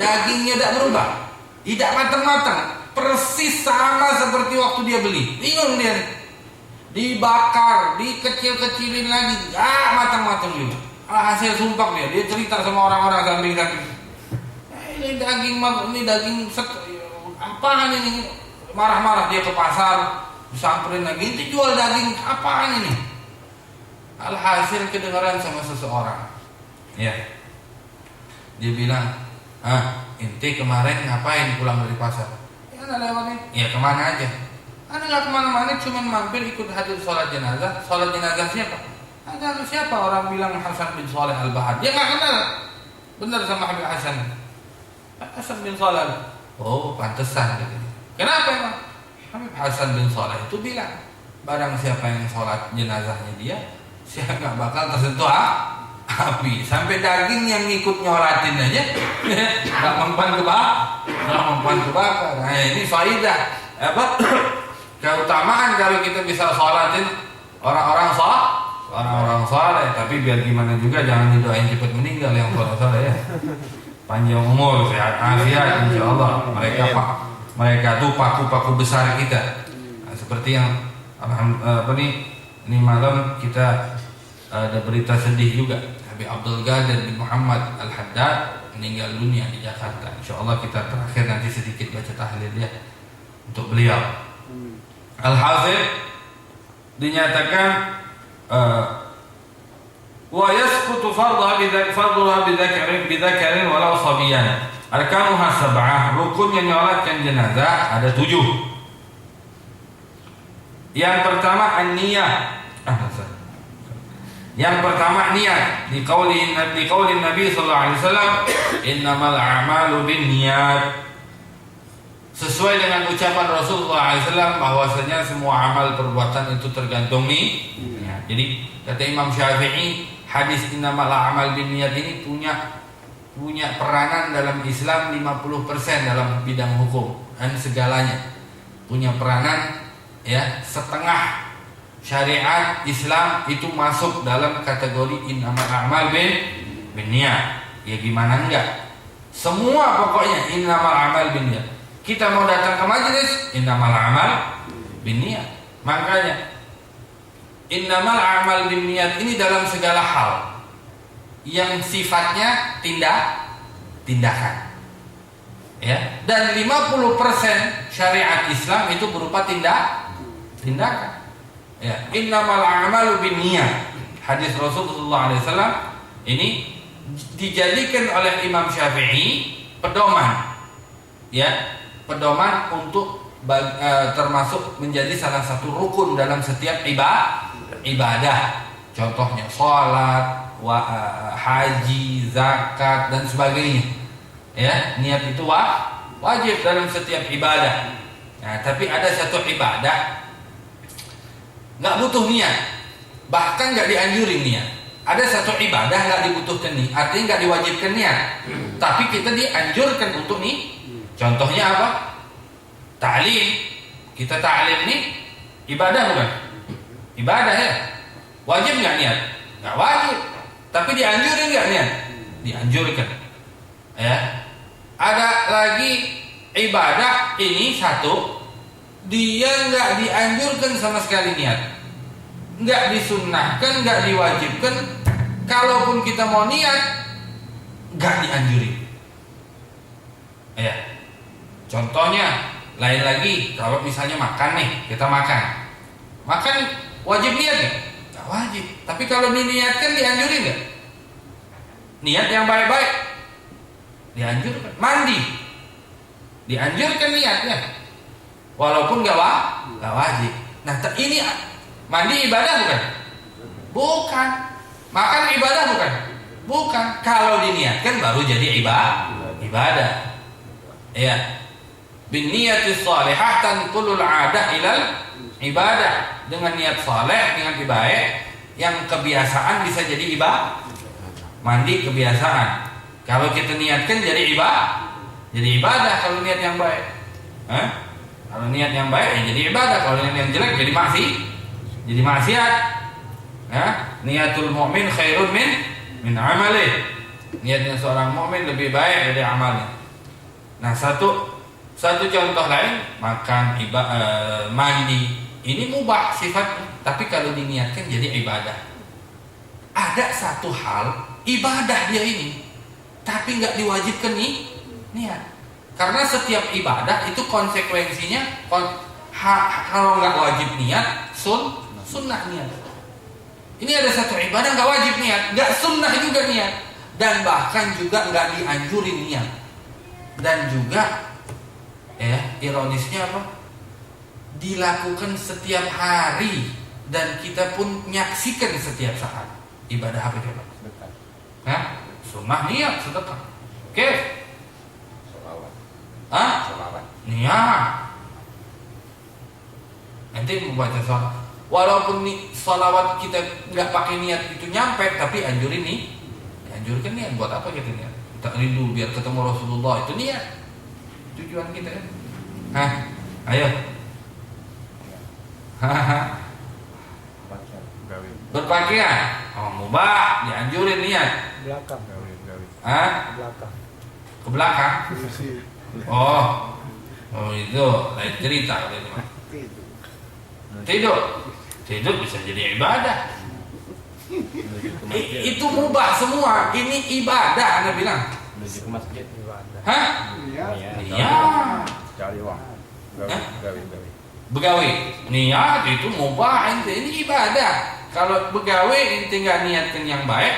Dagingnya tidak berubah, tidak matang-matang, persis sama seperti waktu dia beli. Bingung dia nih. Dibakar, dikecil-kecilin lagi, matang-matang juga. Hasil sumpah dia cerita sama orang-orang samping-samping. Ini daging apaan ini? Marah-marah dia ke pasar, disamperin lagi, itu jual daging apaan ini? Alhasil kedengaran sama seseorang. Ya. Dia bilang, ente kemarin ngapain pulang dari pasar? Ya lewat nih. Ya kemana aja? Anda nggak kemana-mana, cuma mampir ikut hadir sholat jenazah. Sholat jenazah siapa? Ada siapa orang bilang Hasan bin Saleh Al-Bahad? Dia nggak kenal benar sama Habib Hasan bin Saleh. Oh, pantesan gitu. Kenapa emang? Habib Hasan bin Saleh itu bilang, barang siapa yang sholat jenazahnya dia, saya nggak bakal tersentuh api. Sampai daging yang ikut nyolatin aja nggak mempan kebakar. Nah, ini faidah apa? Keutamaan kalau kita bisa sholatin orang-orang soleh, tapi biar gimana juga jangan didoain cepat meninggal yang soleh ya. Panjang umur, sehat afiat, insyaallah. Mereka tuh paku-paku besar kita. Nah, seperti yang ini malam kita ada berita sedih juga. Habib Abdul Qadir bin Muhammad Al-Haddad meninggal dunia di Jakarta. Insyaallah kita terakhir nanti sedikit baca tahlil ya untuk beliau. Al-Hafiz dinyatakan wa yasqutu fardhuha bidzakarin walau sabiyan. Arkanuha sab'ah, rukunnya nyolatkan jenazah ada 7. Yang pertama an-niyah. Yang pertama niat. Di qaulin Nabi sallallahu alaihi wasallam, innamal a'malu binniyat. Sesuai dengan ucapan Rasulullah SAW bahwasanya semua amal perbuatan itu tergantung niat. Jadi kata Imam Syafi'i, hadis innamal a'mal binniyat ini punya peranan dalam Islam 50% dalam bidang hukum dan segalanya. Punya peranan ya, setengah syariat Islam itu masuk dalam kategori innamal a'mal binniyat. Ya gimana enggak? Semua pokoknya innamal a'mal binniyat. Kita mau datang ke majelis, innamal a'mal binniyat. Makanya innamal a'mal binniyat ini dalam segala hal yang sifatnya tindakan. Ya, dan 50% syariat Islam itu berupa tindakan. Ya, innamal a'malu binniyat. Hadis Rasulullah SAW ini dijadikan oleh Imam Syafi'i pedoman. Ya, pedoman untuk termasuk menjadi salah satu rukun dalam setiap ibadah. Contohnya sholat, haji, zakat dan sebagainya. Ya, niat itu wajib dalam setiap ibadah. Nah, tapi ada satu ibadah nggak butuh niat, bahkan nggak dianjurin niat. Ada satu ibadah nggak dibutuhkan niat, artinya nggak diwajibkan niat, tapi kita dianjurkan untuk nih. Contohnya apa? Ta'lim. Kita ta'lim ini ibadah bukan? Ibadah ya. Wajib nggak niat? Nggak wajib. Tapi dianjurin nggak niat? Dianjurkan. Ya. Ada lagi ibadah ini satu, dia nggak dianjurkan sama sekali niat, nggak disunnahkan, nggak diwajibkan. Kalaupun kita mau niat, nggak dianjurin. Ya. Contohnya lain lagi, kalau misalnya makan nih, kita makan wajib niat nggak? Nggak wajib. Tapi kalau diniatkan dianjurin nggak? niat yang baik-baik. Dianjurkan mandi, dianjurkan niatnya, walaupun gak wajib. Nah, ini mandi ibadah bukan? Bukan. Makan ibadah bukan? Bukan. Kalau diniatkan baru jadi ibadah. Ya. Bin niyatis salihah tanqulul 'adah ilal ibadah. Dengan niat saleh, dengan baik, yang kebiasaan bisa jadi ibadah. Mandi kebiasaan. Kalau kita niatkan jadi ibadah kalau niat yang baik. Kalau niat yang baik ya jadi ibadah, kalau niat yang jelek jadi maksiat. Niatul mu'min khairun min amalih. Niatnya seorang mukmin lebih baik dari amalnya. Nah, satu contoh lain, makan, mandi, ini mubah sifatnya, tapi kalau diniatkan jadi ibadah. Ada satu hal ibadah dia ini, tapi nggak diwajibkan niat. Karena setiap ibadah itu konsekuensinya kalau nggak wajib niat, sunnah niat. Ini ada satu ibadah nggak wajib niat, nggak sunnah juga niat, dan bahkan juga nggak dianjurin niat. Dan juga ironisnya apa? Dilakukan setiap hari dan kita pun menyaksikan setiap saat. Ibadah apa coba? Sedekah. Sunnah niat sedekah. Oke. Sholawat. Niat. Nanti membaca sholawat. Walaupun sholawat kita nggak pakai niat itu nyampe, tapi anjurin anjurkan niat. Buat apa kita niat? Kita rindu biar ketemu Rasulullah, itu niat. Tujuan kita kan. Ayo. Berpakaian. Mubah, dianjurin niat. Belakang. Ke belakang. Oh itu lain cerita. Tidur bisa jadi ibadah. Itu mubah semua. Ini ibadah, Anda bilang. Menuju ke masjid ibadah. Iya. Cari uang. Gawe. Begawe. Niat itu mubah, ini ibadah. Kalau begawe ente nggak niatkan yang baik,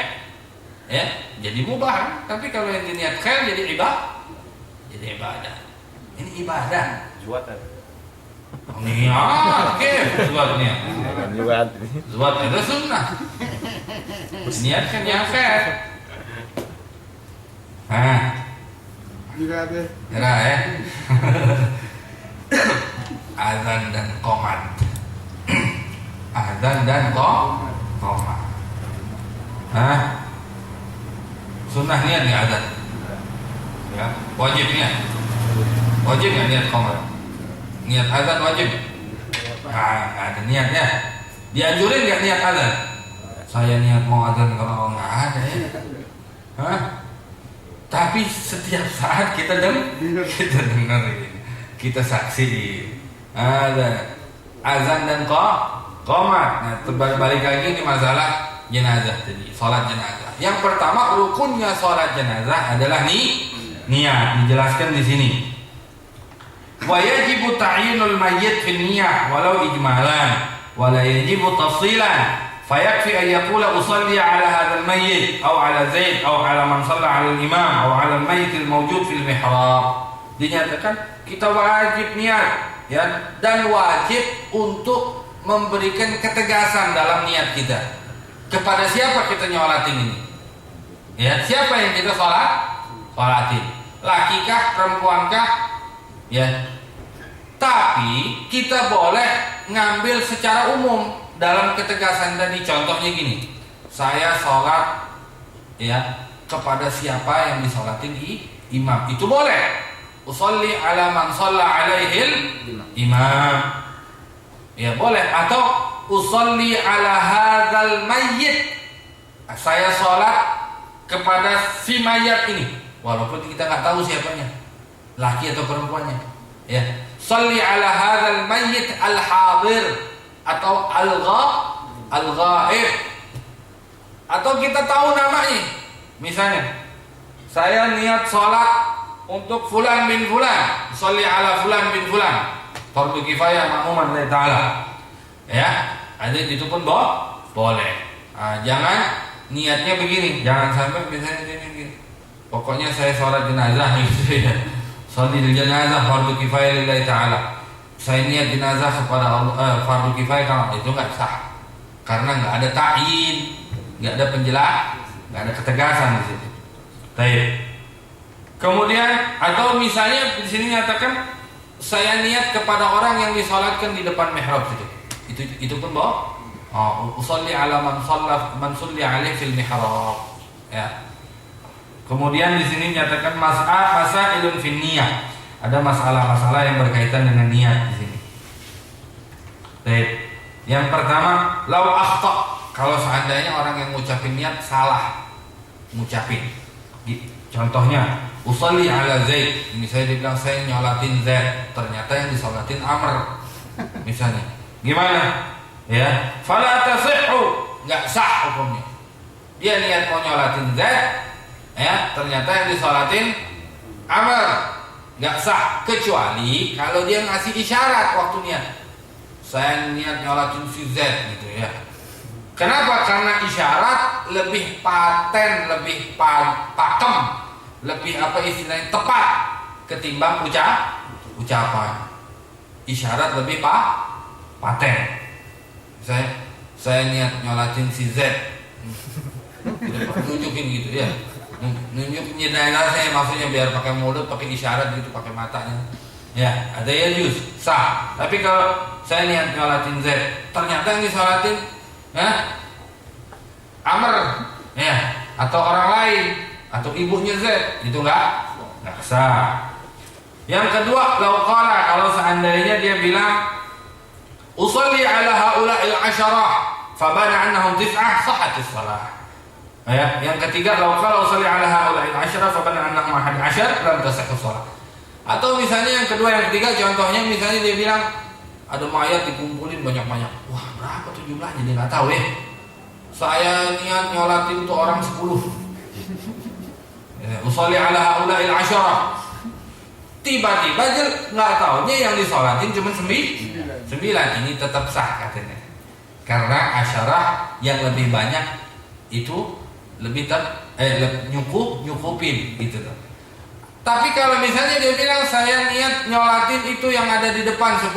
jadi mubah. Tapi kalau ente niat khair jadi ibadah. Ini ibadah. Zuat. Niat, oke, zuat niat. Zuat itu sunnah. Niatkan yang khair. Juga ada. Azan dan qomat. Azan dan qomat. Sunnah niat nggak azan? Ya, wajib niat. Wajib nggak niat qomat? Niat azan wajib. Ada niatnya. Dianjurin nggak niat azan? Saya niat mau azan kalau nggak ada ya. Tapi setiap saat kita dengar ini, kita saksi ada azan dan qomat. Nah, balik lagi ini masalah jenazah tadi, sholat jenazah. Yang pertama rukunnya sholat jenazah adalah niat, dijelaskan di sini. Wa yajibu ta'yinul mayyit fi niyyah walau ijmalan, wa la yajibu tafsilan. Fayakfi an yaqula usalli ala hadzal mayyit aw ala Zaid aw ala man shalla ala al-imam aw ala al-mayyit al-mawjud fil mihrab. Dinyatakan kita wajib niat, ya, dan wajib untuk memberikan ketegasan dalam niat kita. Kepada siapa kita nyolatin ini? Ya, siapa yang kita sholatin? Lakikah, perempuankah? Ya. Tapi kita boleh ngambil secara umum dalam ketegasan tadi. Contohnya gini, saya sholat kepada siapa yang disolatin imam, itu boleh. Usolli ala man shalla alaihil imam, ya boleh. Atau usolli ala hadzal mayyit, saya sholat kepada si mayat ini, walaupun kita nggak tahu siapanya, laki atau perempuannya. Ya, sholli ala hadzal mayyit al hadir atau al-ghaib, atau kita tahu namanya. Misalnya saya niat sholat untuk fulan bin fulan, sholli ala fulan bin fulan, fardu kifayah makmuman lillahi ta'ala. Ya, ada itu pun boleh. Jangan niatnya begini, jangan sampai misalnya gini. Pokoknya saya sholat jenazah gitu ya. Sholat jenazah fardu kifayah lillahi ta'ala. Saya niat jenazah kepada Allah, fardu kifayah kalau itu nggak sah. Karena nggak ada ta'yin, nggak ada penjelasan, nggak ada ketegasan di situ. Baik. Kemudian atau misalnya di sini nyatakan saya niat kepada orang yang disolatkan di depan mihrab itu pun bohong. Usolli ala man sulli alaihi fil mihrab. Ya. Kemudian di sini nyatakan masailun fin niyah. Ada masalah-masalah yang berkaitan dengan niat di sini. Baik. Yang pertama, lau akhta, kalau seandainya orang yang ngucapin niat salah ngucapin. Contohnya, usolli ala Zaid, misalnya dia bilang saya nyolatin Zaid, ternyata yang disolatin Amr. Misalnya. Gimana? Ya, fala tasihhu, enggak sah hukumnya. Dia niat mau nyolatin Zaid, ya, ternyata yang disolatin Amr, enggak sah kecuali kalau dia ngasih isyarat waktu niat. Saya niat nyolatin si Z gitu ya. Kenapa? Karena isyarat lebih paten, lebih pakem, lebih apa istilahnya tepat ketimbang ucapan. Isyarat lebih paten. Saya niat nyolatin si Z. Nunjukin gitu ya. Nunjuk jenazah saya maksudnya biar pakai mulut, pakai isyarat gitu, pakai matanya. Ya, ada ya juz sah. Tapi kalau saya niat nyolatin Z, ternyata yang disolatin Amr, ya, atau orang lain, atau ibunya Z, itu enggak sah. Yang kedua, kalau seandainya dia bilang usolli ala haula'il asyarah fabana annahum tis'ah sahhatis shalah. Ya, yang ketiga, kalau usolli ala haula'il asyarah fabana annahum 11 lam tasihhu shalah. Atau misalnya yang kedua, yang ketiga, contohnya misalnya dia bilang ada mayat dikumpulin banyak-banyak. Wah, berapa tuh jumlahnya dia nggak tahu ya. Saya niat nyolatin tuh orang 10. Usolli ala haula'il asyarah. Tiba-tiba aja nggak taunya yang disolatin cuma 9. Ini tetap sah katanya. Karena asyarah yang lebih banyak itu lebih nyukupin gitu loh. Tapi kalau misalnya dia bilang saya niat nyolatin itu yang ada di depan 10,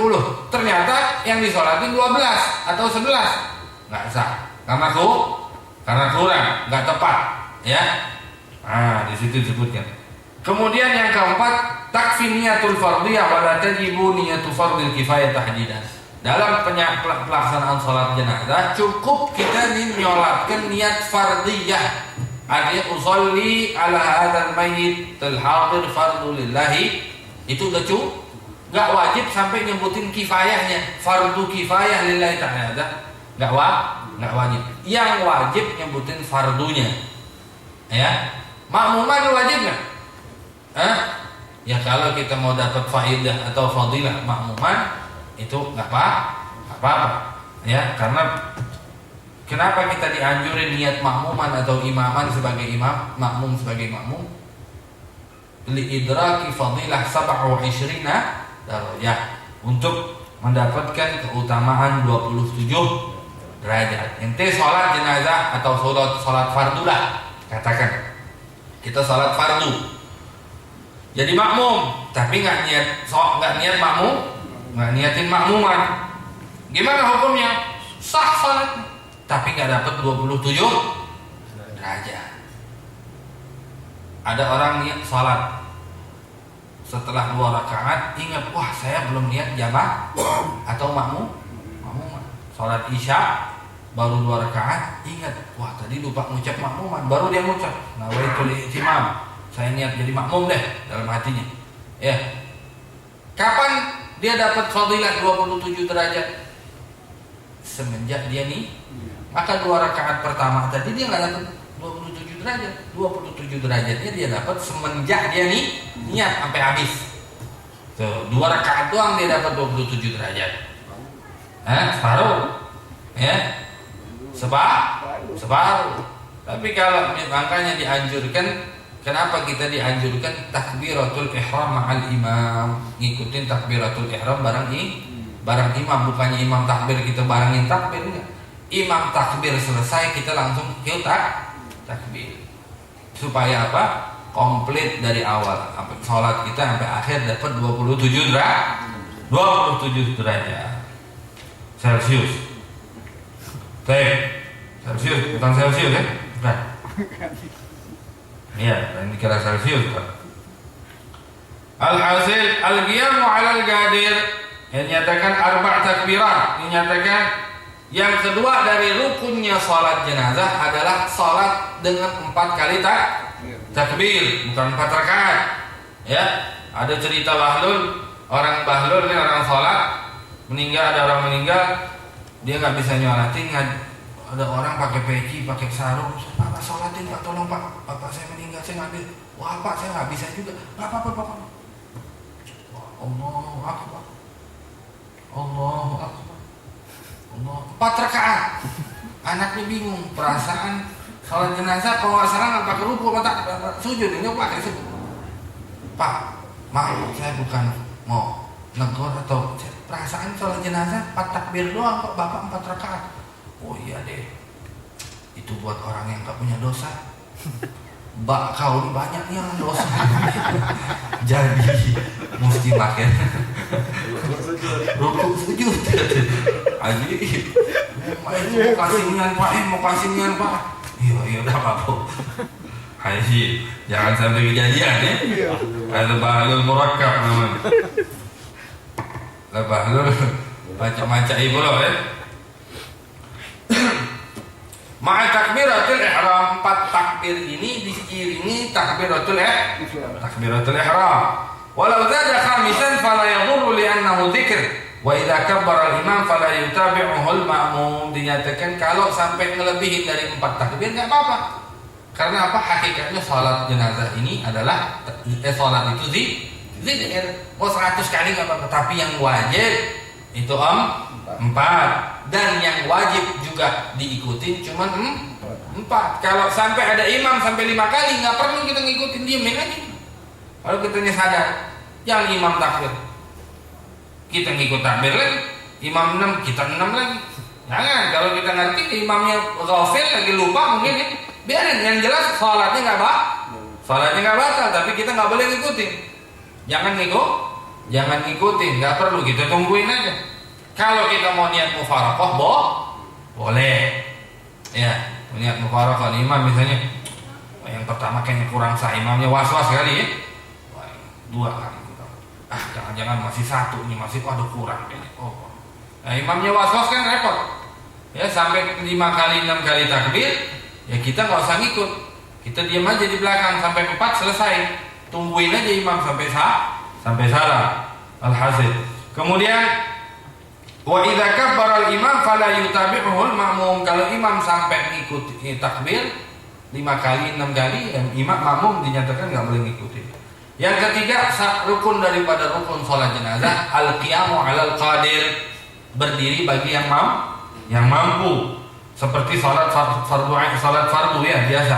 ternyata yang disolatin 12 atau 11, nggak sah. Karena kurang, nggak tepat, ya. Di situ disebutkan. Kemudian yang keempat, takfi niyatul fardhiyah wa la tajibu niyatu fardhil kifayah tahdidan. Dalam pelaksanaan sholat jenazah cukup kita nyolatkan niat fardhiyah. Artinya usolli ala hadzal mayyit al-hadir fardu lillahi, itu udah cukup, enggak wajib sampai nyebutin kifayahnya. Fardu kifayah lillahi ta'ala enggak wajib. Yang wajib nyebutin fardunya. Ya. Makmuman wajib enggak? Ya kalau kita mau dapat faidah atau fadilah makmuman itu enggak apa-apa. Ya, karena kenapa kita dianjurin niat makmuman atau imaman sebagai imam, makmum sebagai makmum? Liidraki fadilah 27 darajah, untuk mendapatkan keutamaan 27 derajat. Ente sholat jenazah atau sholat fardu lah, katakan kita sholat fardu, jadi makmum, tapi nggak niat makmum, nggak niatin makmuman, gimana hukumnya? Sah sholatnya, tapi nggak dapat 27 derajat. Ada orang niat salat, setelah 2 rakaat ingat, wah saya belum niat jamaah atau makmuman. Salat isya baru 2 rakaat ingat, wah tadi lupa ngucap makmuman, baru dia ngucap nawaitul ihtimam, saya niat jadi makmum deh dalam hatinya. Ya, kapan dia dapat fadilah 27 derajat? Semenjak dia nih, maka 2 rakaat pertama tadi dia nggak dapat 27 derajat. 27 derajatnya dia dapat semenjak dia nih niat sampai habis. Tuh, 2 rakaat doang dia dapat 27 derajat. Separuh. Ya. Separuh. Tapi kalau makanya dianjurkan, kenapa kita dianjurkan takbiratul ihram ma'al imam, ngikutin takbiratul ihram bareng imam, bukannya imam takbir kita barengin takbir, enggak. imam takbir selesai kita langsung takbir. Supaya apa? Komplit dari awal sholat kita sampai akhir dapat 27 derajat Celcius. Celcius bukan Celsius ya? Bukan. Iya, ini dikira Celsius kan. Al-hasil al-qiyamu 'alal gadir yang nyatakan arba' takbirat, dinyatakan yang kedua dari rukunnya salat jenazah adalah salat dengan 4 kali takbir, bukan 4 rakaat. Ya, ada cerita orang Bahlul ini orang salat ada orang meninggal, dia nggak bisa nyolatin, ada orang pakai peci, pakai sarung, Pak sholatin Pak, tolong Pak, bapak saya meninggal, saya ngambil. Wah Pak, saya nggak bisa juga. Nggak apa-apa Bapak. Allahu Akbar, Allahu Akbar, Allah. 4 rakaat. Anaknya bingung, perasaan sholat jenazah kalau nggak salah nggak pakai ruku, sujud ini pakai sujud. Pak, maaf saya bukan mau negor atau perasaan sholat jenazah 4 takbir doang kok, Bapak 4 rakaat. Oh iya deh, itu buat orang yang nggak punya dosa. Kau ini banyak yang dosa. Jadi mesti makan rukuk sujud. Aji, mau kasih nian Pak. Iya udah apa-apa. Haji, jangan sampai kejadian ya. Ada bahlul murakkab namanya. Lah bahlul macam-macam ibu loh ya. Ma'a takbiratul ihram, 4 takbir ini diiringi takbiratul ihram. Walau zada khamisan fala yadhurru li'annahu dzikr wa idza kabbara al-imam fala yutabi'uhu al-ma'mum. Dinyatakan kalau sampai ngelebihin dari 4 takbir enggak apa-apa. Karena apa? Hakikatnya salat jenazah ini adalah salat itu zikir. 100 kali enggak apa-apa, tapi yang wajib itu 4 dan yang wajib juga diikutin cuma 4. Kalau sampai ada imam sampai 5 kali nggak perlu kita ngikutin, diemin aja. Kalau kitanya sadar, yang imam takbir kita ngikut takbir lagi, imam 6 kita 6 lagi. Jangan, kalau kita ngerti imamnya ghafil lagi lupa mungkin ya, biarin. Yang jelas sholatnya nggak batal, tapi kita nggak boleh ngikutin. Jangan ngikutin, nggak perlu, kita tungguin aja. Kalau kita mau niat mufaraqah boleh. Ya, niat mufaraqah imam misalnya yang pertama kayaknya kurang sah, imamnya was-was kali ya. 2 kali kurang. Jangan-jangan masih 1 nih, masih kurang kayaknya. Nah, imamnya was-was kan repot. Ya, sampai 5 kali 6 kali takbir, ya kita nggak usah ngikut. Kita diam aja di belakang sampai 4 selesai. Tungguin aja imam sampai salah. Alhasil. Kemudian wa idza kabbara al-imam fala yutabi'uhu al-ma'mum. Kalau imam sampai ngikuti takbir 5 kali 6 kali, imam makmum dinyatakan enggak boleh ngikutin. Yang ketiga, rukun daripada rukun salat jenazah al-qiyamu 'alal qadir, berdiri bagi yang mampu. Seperti salat fardu ya biasa.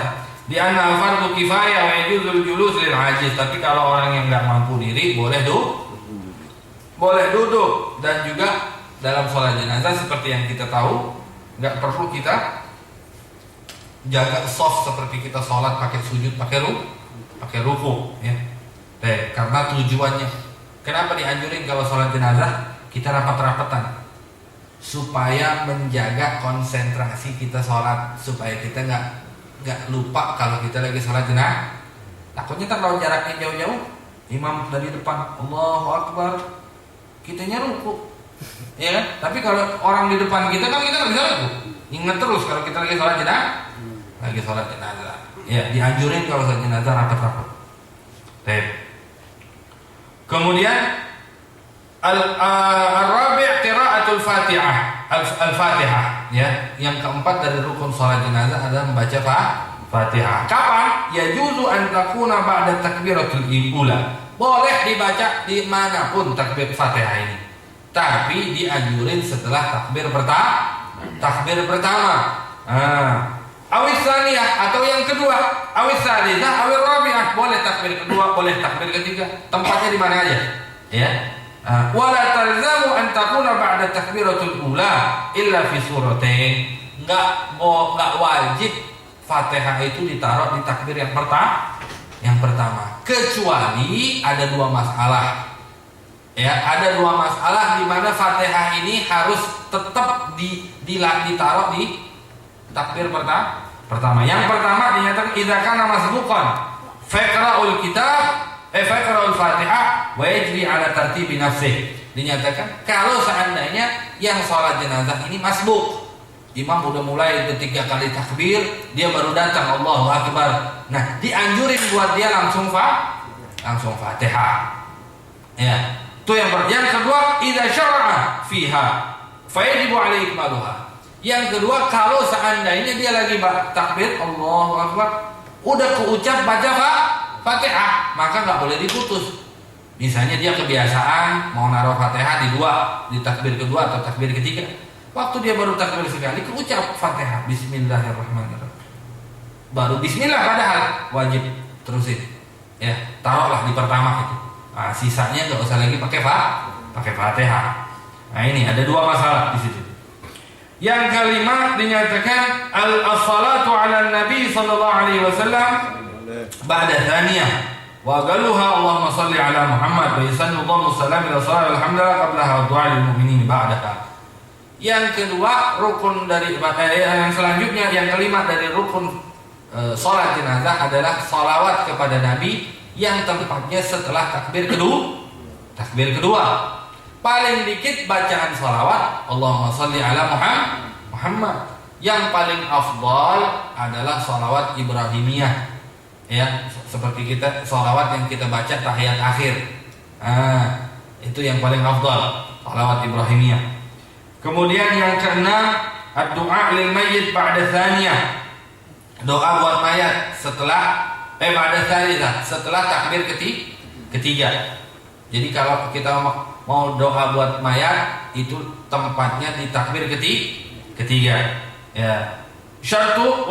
Di anna fardu kifayah wa yajuzul julus lil ajiz. Tapi kalau orang yang enggak mampu diri boleh duduk. Dan juga dalam sholat jenazah seperti yang kita tahu, nggak perlu kita jaga soft seperti kita sholat pakai sujud, pakai ruku, ya. Karena tujuannya, kenapa dianjurin kalau sholat jenazah kita rapat-rapatan, supaya menjaga konsentrasi kita sholat, supaya kita nggak lupa kalau kita lagi sholat jenazah. Takutnya kalau jaraknya jauh-jauh, imam dari depan Allahu Akbar, kitanya ruku. Ya kan? Tapi kalau orang di depan kita kan kita nggak bisa lagu. Ingat terus kalau kita lagi sholat jenazah. Ya, dianjurin kalau sholat jenazah rapat-rapat. Kemudian al-rabi' qira'atul Fatihah. Al-Fatihah, ya. Yang keempat dari rukun sholat jenazah adalah membaca Fatihah. Kapan? Ya juzu an takuna ba'da takbiratul ula. Boleh dibaca dimanapun takbir Fatihah ini. Tapi dianjurin setelah takbir pertama. Awis tsaniyah atau yang kedua, awis tsalitsah, awis rabi'ah, boleh takbir kedua, boleh takbir ketiga. Tempatnya di mana aja. Ya. Wala talzamu an takuna ba'da takbiratul ula illa fi suratain. nggak wajib Fatihah itu ditaruh di takbir yang pertama, kecuali ada dua masalah. Ya, ada dua masalah di mana Fatihah ini harus tetap ditaruh di takbir pertama. Yang pertama dinyatakan idza kana masbuqan faqra'ul faqra'ul Fatihah wa yajri ala tartibi nafsih. Dinyatakan kalau seandainya yang sholat jenazah ini masbuk, imam udah mulai ketika kali takbir, dia baru datang Allahu Akbar. Nah, dianjurin buat dia langsung Fatihah. Ya. Itu yang kedua, idza syara'a fiha fa yajibu alaihi ikmaluha. Yang kedua, kalau seandainya dia lagi takbir Allahu Akbar, udah keucap baca Fatihah, maka nggak boleh diputus. Misalnya dia kebiasaan mau naruh Fatihah di takbir kedua atau takbir ketiga. Waktu dia baru takbir sekali, keucap Fatihah, Bismillahirrahmanirrahim. Baru Bismillah padahal wajib terusin. Ya, taruhlah di pertama itu. Nah, sisanya nggak usah lagi pakai Fatihah. Nah, ini ada dua masalah di situ. Yang kelima dinyatakan as-salatu ala Nabi sallallahu alaihi wasallam ba'da thaniyah. Wa qaluha Allahumma shalli ala Muhammad wa yusannu dhammu salam ila salat alhamdulillah qablaha wa du'a lil mu'minin ba'daha. Yang kedua, rukun dari yang selanjutnya, yang kelima dari rukun salat jenazah adalah salawat kepada Nabi yang tempatnya setelah takbir kedua. Paling dikit bacaan salawat Allahumma shalli ala Muhammad. Yang paling afdal adalah salawat Ibrahimiyah. Ya, seperti kita salawat yang kita baca tahiyat akhir. Itu yang paling afdal, salawat Ibrahimiyah. Kemudian yang keenam, ad-du'a lil mayyit ba'da thaniyah. Doa buat mayat setelah ba'da thalithah, setelah takbir ketiga. Jadi kalau kita mau doa buat mayat, itu tempatnya di takbir ketiga. Ya. Syartuhu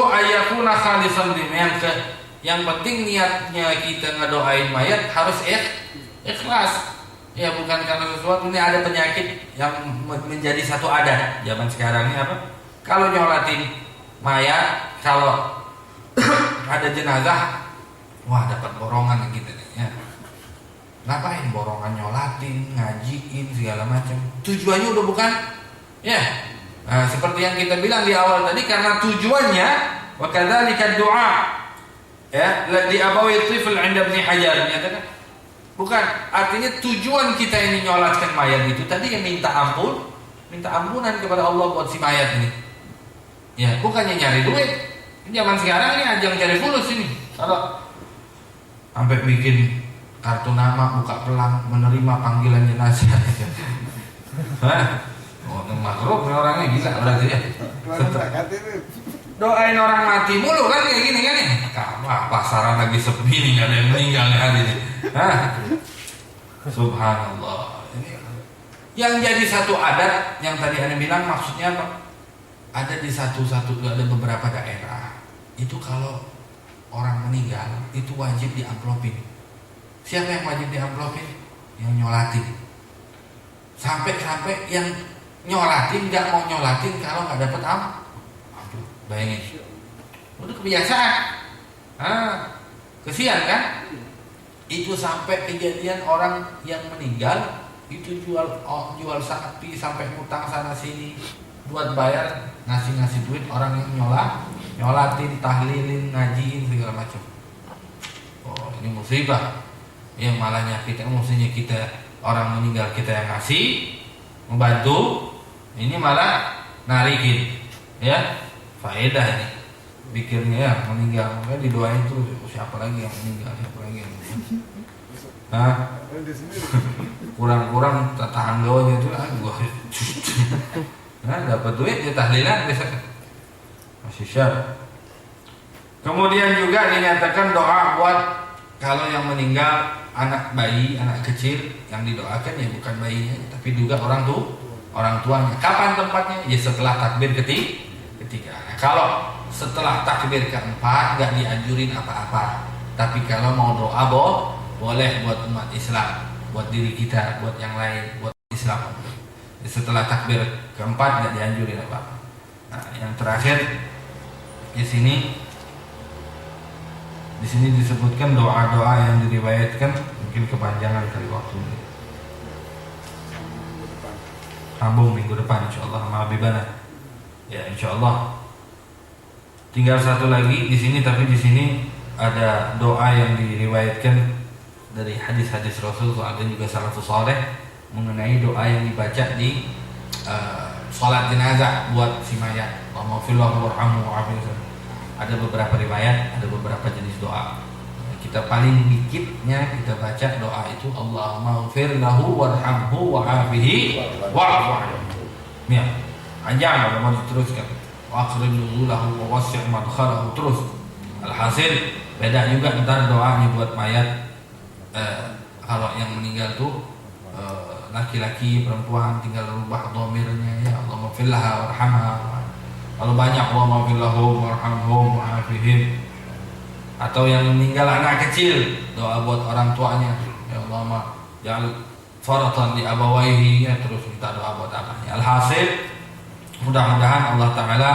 ayyakuna khalisan yang penting niatnya kita ngedoain mayat harus ikhlas. Ya, bukan karena sesuatu. Ini ada penyakit yang menjadi satu adat zaman sekarang ini apa? Kalau nyolatin mayat, kalau ada jenazah, wah dapat borongan gitu nih. Ya. Ngapain borongan nyolatin, ngajiin segala macam? Tujuannya udah bukan, ya. Nah, seperti yang kita bilang di awal tadi, karena tujuannya wa kadzalika doa, ya, di abawi tifl 'inda Ibnu Hajar menyatakan bukan, artinya tujuan kita ini nyolatkan mayat itu tadi yang minta ampunan kepada Allah buat si mayat ini. Ya, bukannya nyari duit. Zaman sekarang ini ajang cari fulus ini. Kalau sampai bikin kartu nama, buka pelang, menerima panggilan jenazah. Oh, makruh orangnya gila berarti ya. Doain orang mati mulu kan kayak gini kan ya. Wah, pasaran lagi sepi nih, gak ada yang meninggal hari ini. Subhanallah. Ini yang jadi satu adat yang tadi Anda bilang maksudnya apa? Ada di ada beberapa daerah itu kalau orang meninggal itu wajib diamplopin. Siapa yang wajib diamplopin? Yang nyolatin. Sampai yang nyolatin nggak mau nyolatin kalau nggak dapet aduh, bayangin. Udah kebiasaan. Kesian kan? Itu sampai kejadian orang yang meninggal itu jual sapi sampai ngutang sana sini buat bayar, ngasih duit orang yang nyolatin, tahlilin, ngajiin segala macam. Oh, ini musibah. Yang malah nyakitin, mestinya kita orang meninggal kita yang ngasih, membantu, ini malah narikin. Ya, faedah ini. Pikirnya ya meninggal, makanya didoain tuh siapa lagi yang meninggal. Kurang-kurang tetangganya itu gua dapat duit ya tahlilan bisa masih syar. Kemudian juga dinyatakan doa buat kalau yang meninggal anak bayi, anak kecil yang didoakan ya bukan bayinya tapi juga orang tuanya. Kapan tempatnya? Ya setelah takbir ketiga. Nah, kalau setelah takbir keempat nggak dianjurin apa-apa. Tapi kalau mau doa boleh buat umat Islam, buat diri kita, buat yang lain, buat Islam. Setelah takbir keempat nggak dianjurin apa-apa. Nah, yang terakhir di sini disebutkan doa-doa yang diriwayatkan, mungkin kepanjangan kali waktunya. Sambung minggu depan insyaallah sama Habibana. Ya insyaallah. Tinggal satu lagi di sini, tapi di sini ada doa yang diriwayatkan dari hadis-hadis Rasul dan juga salafus saleh mengenai doa yang dibaca di salat jenazah buat si mayat. Allahumma fir lahu warhamhu wa'afihi. Ada beberapa riwayat, ada beberapa jenis doa. Kita paling dikitnya kita baca doa itu Allahumma fir lahu warhamhu wa'afihi wa'fu anhu. Ya, panjang kalau mau diteruskan. Wa akrim nuzulahu wa wasi' madkhalahu, terus. Alhasil beda juga ntar doanya buat mayat. Kalau yang meninggal tuh laki-laki, perempuan, tinggal rubah dhamirnya, ya Allahumma fir laha warhamha. Kalau banyak Allahumma fir lahum warhamhum wa'afihim. Atau yang meninggal anak kecil, doa buat orang tuanya, ya Allahumma ja'al faratan li abawaihi, ya terus minta doa buat anaknya. Alhasil mudah-mudahan Allah Ta'ala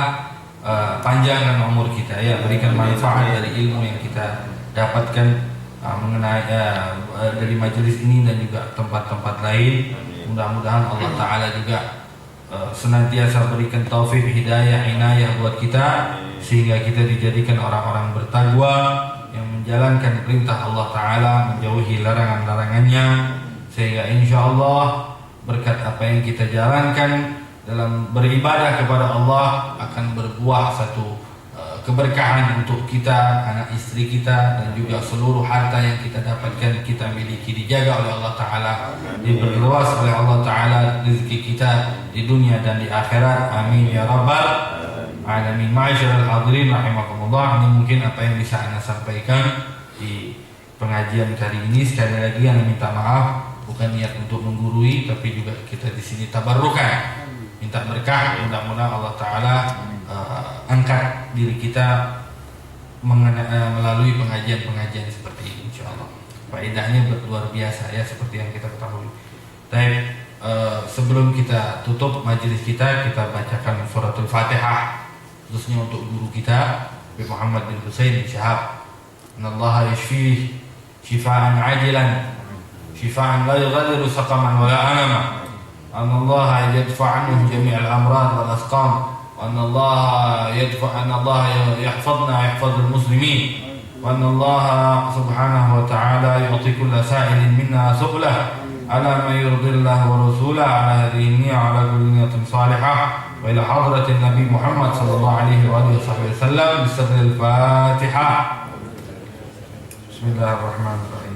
panjangkan umur kita, ya berikan manfaat dari ilmu yang kita dapatkan mengenai dari majelis ini dan juga tempat-tempat lain. Mudah-mudahan Allah Ta'ala juga senantiasa berikan taufik, hidayah, inayah buat kita, sehingga kita dijadikan orang-orang bertakwa yang menjalankan perintah Allah Ta'ala, menjauhi larangan-larangannya, sehingga insya Allah berkat apa yang kita jalankan dalam beribadah kepada Allah akan berbuah satu keberkahan untuk kita, anak istri kita, dan juga seluruh harta yang kita dapatkan, kita miliki, dijaga oleh Allah Ta'ala, diperluas oleh Allah Ta'ala rezeki kita di dunia dan di akhirat. Amin ya rabbal alamin. Ma'asyiral hadirin rahimakumullah, ini mungkin apa yang bisa Anda sampaikan di pengajian kali ini. Sekali lagi Anda minta maaf, bukan niat untuk menggurui, tapi juga kita di sini tabarrukan, minta berkah. Mudah-mudahan Allah Ta'ala angkat diri kita melalui pengajian-pengajian seperti ini, insyaallah. Faedahnya luar biasa, ya, seperti yang kita ketahui. Baik, sebelum kita tutup majelis kita bacakan suratul Fatihah, khususnya untuk guru kita Habib Muhammad bin Husain bin Syahab. Innallaha yashfi shifaan ajilan, shifaan la yughadiru saqaman wala alama. Anallaha yadfa' anhu jami'al amrad wal asqam. وأن الله يحفظنا يحفظ المسلمين، وأن الله سبحانه وتعالى يعطي كل سائل منا سؤله على ما يرضي الله ورسوله، على هذه النية وعلى كل نية صالحة، وإلى حضرة النبي محمد صلى الله عليه وآله وصحبه وسلم بسر الفاتحة. بسم الله الرحمن الرحيم.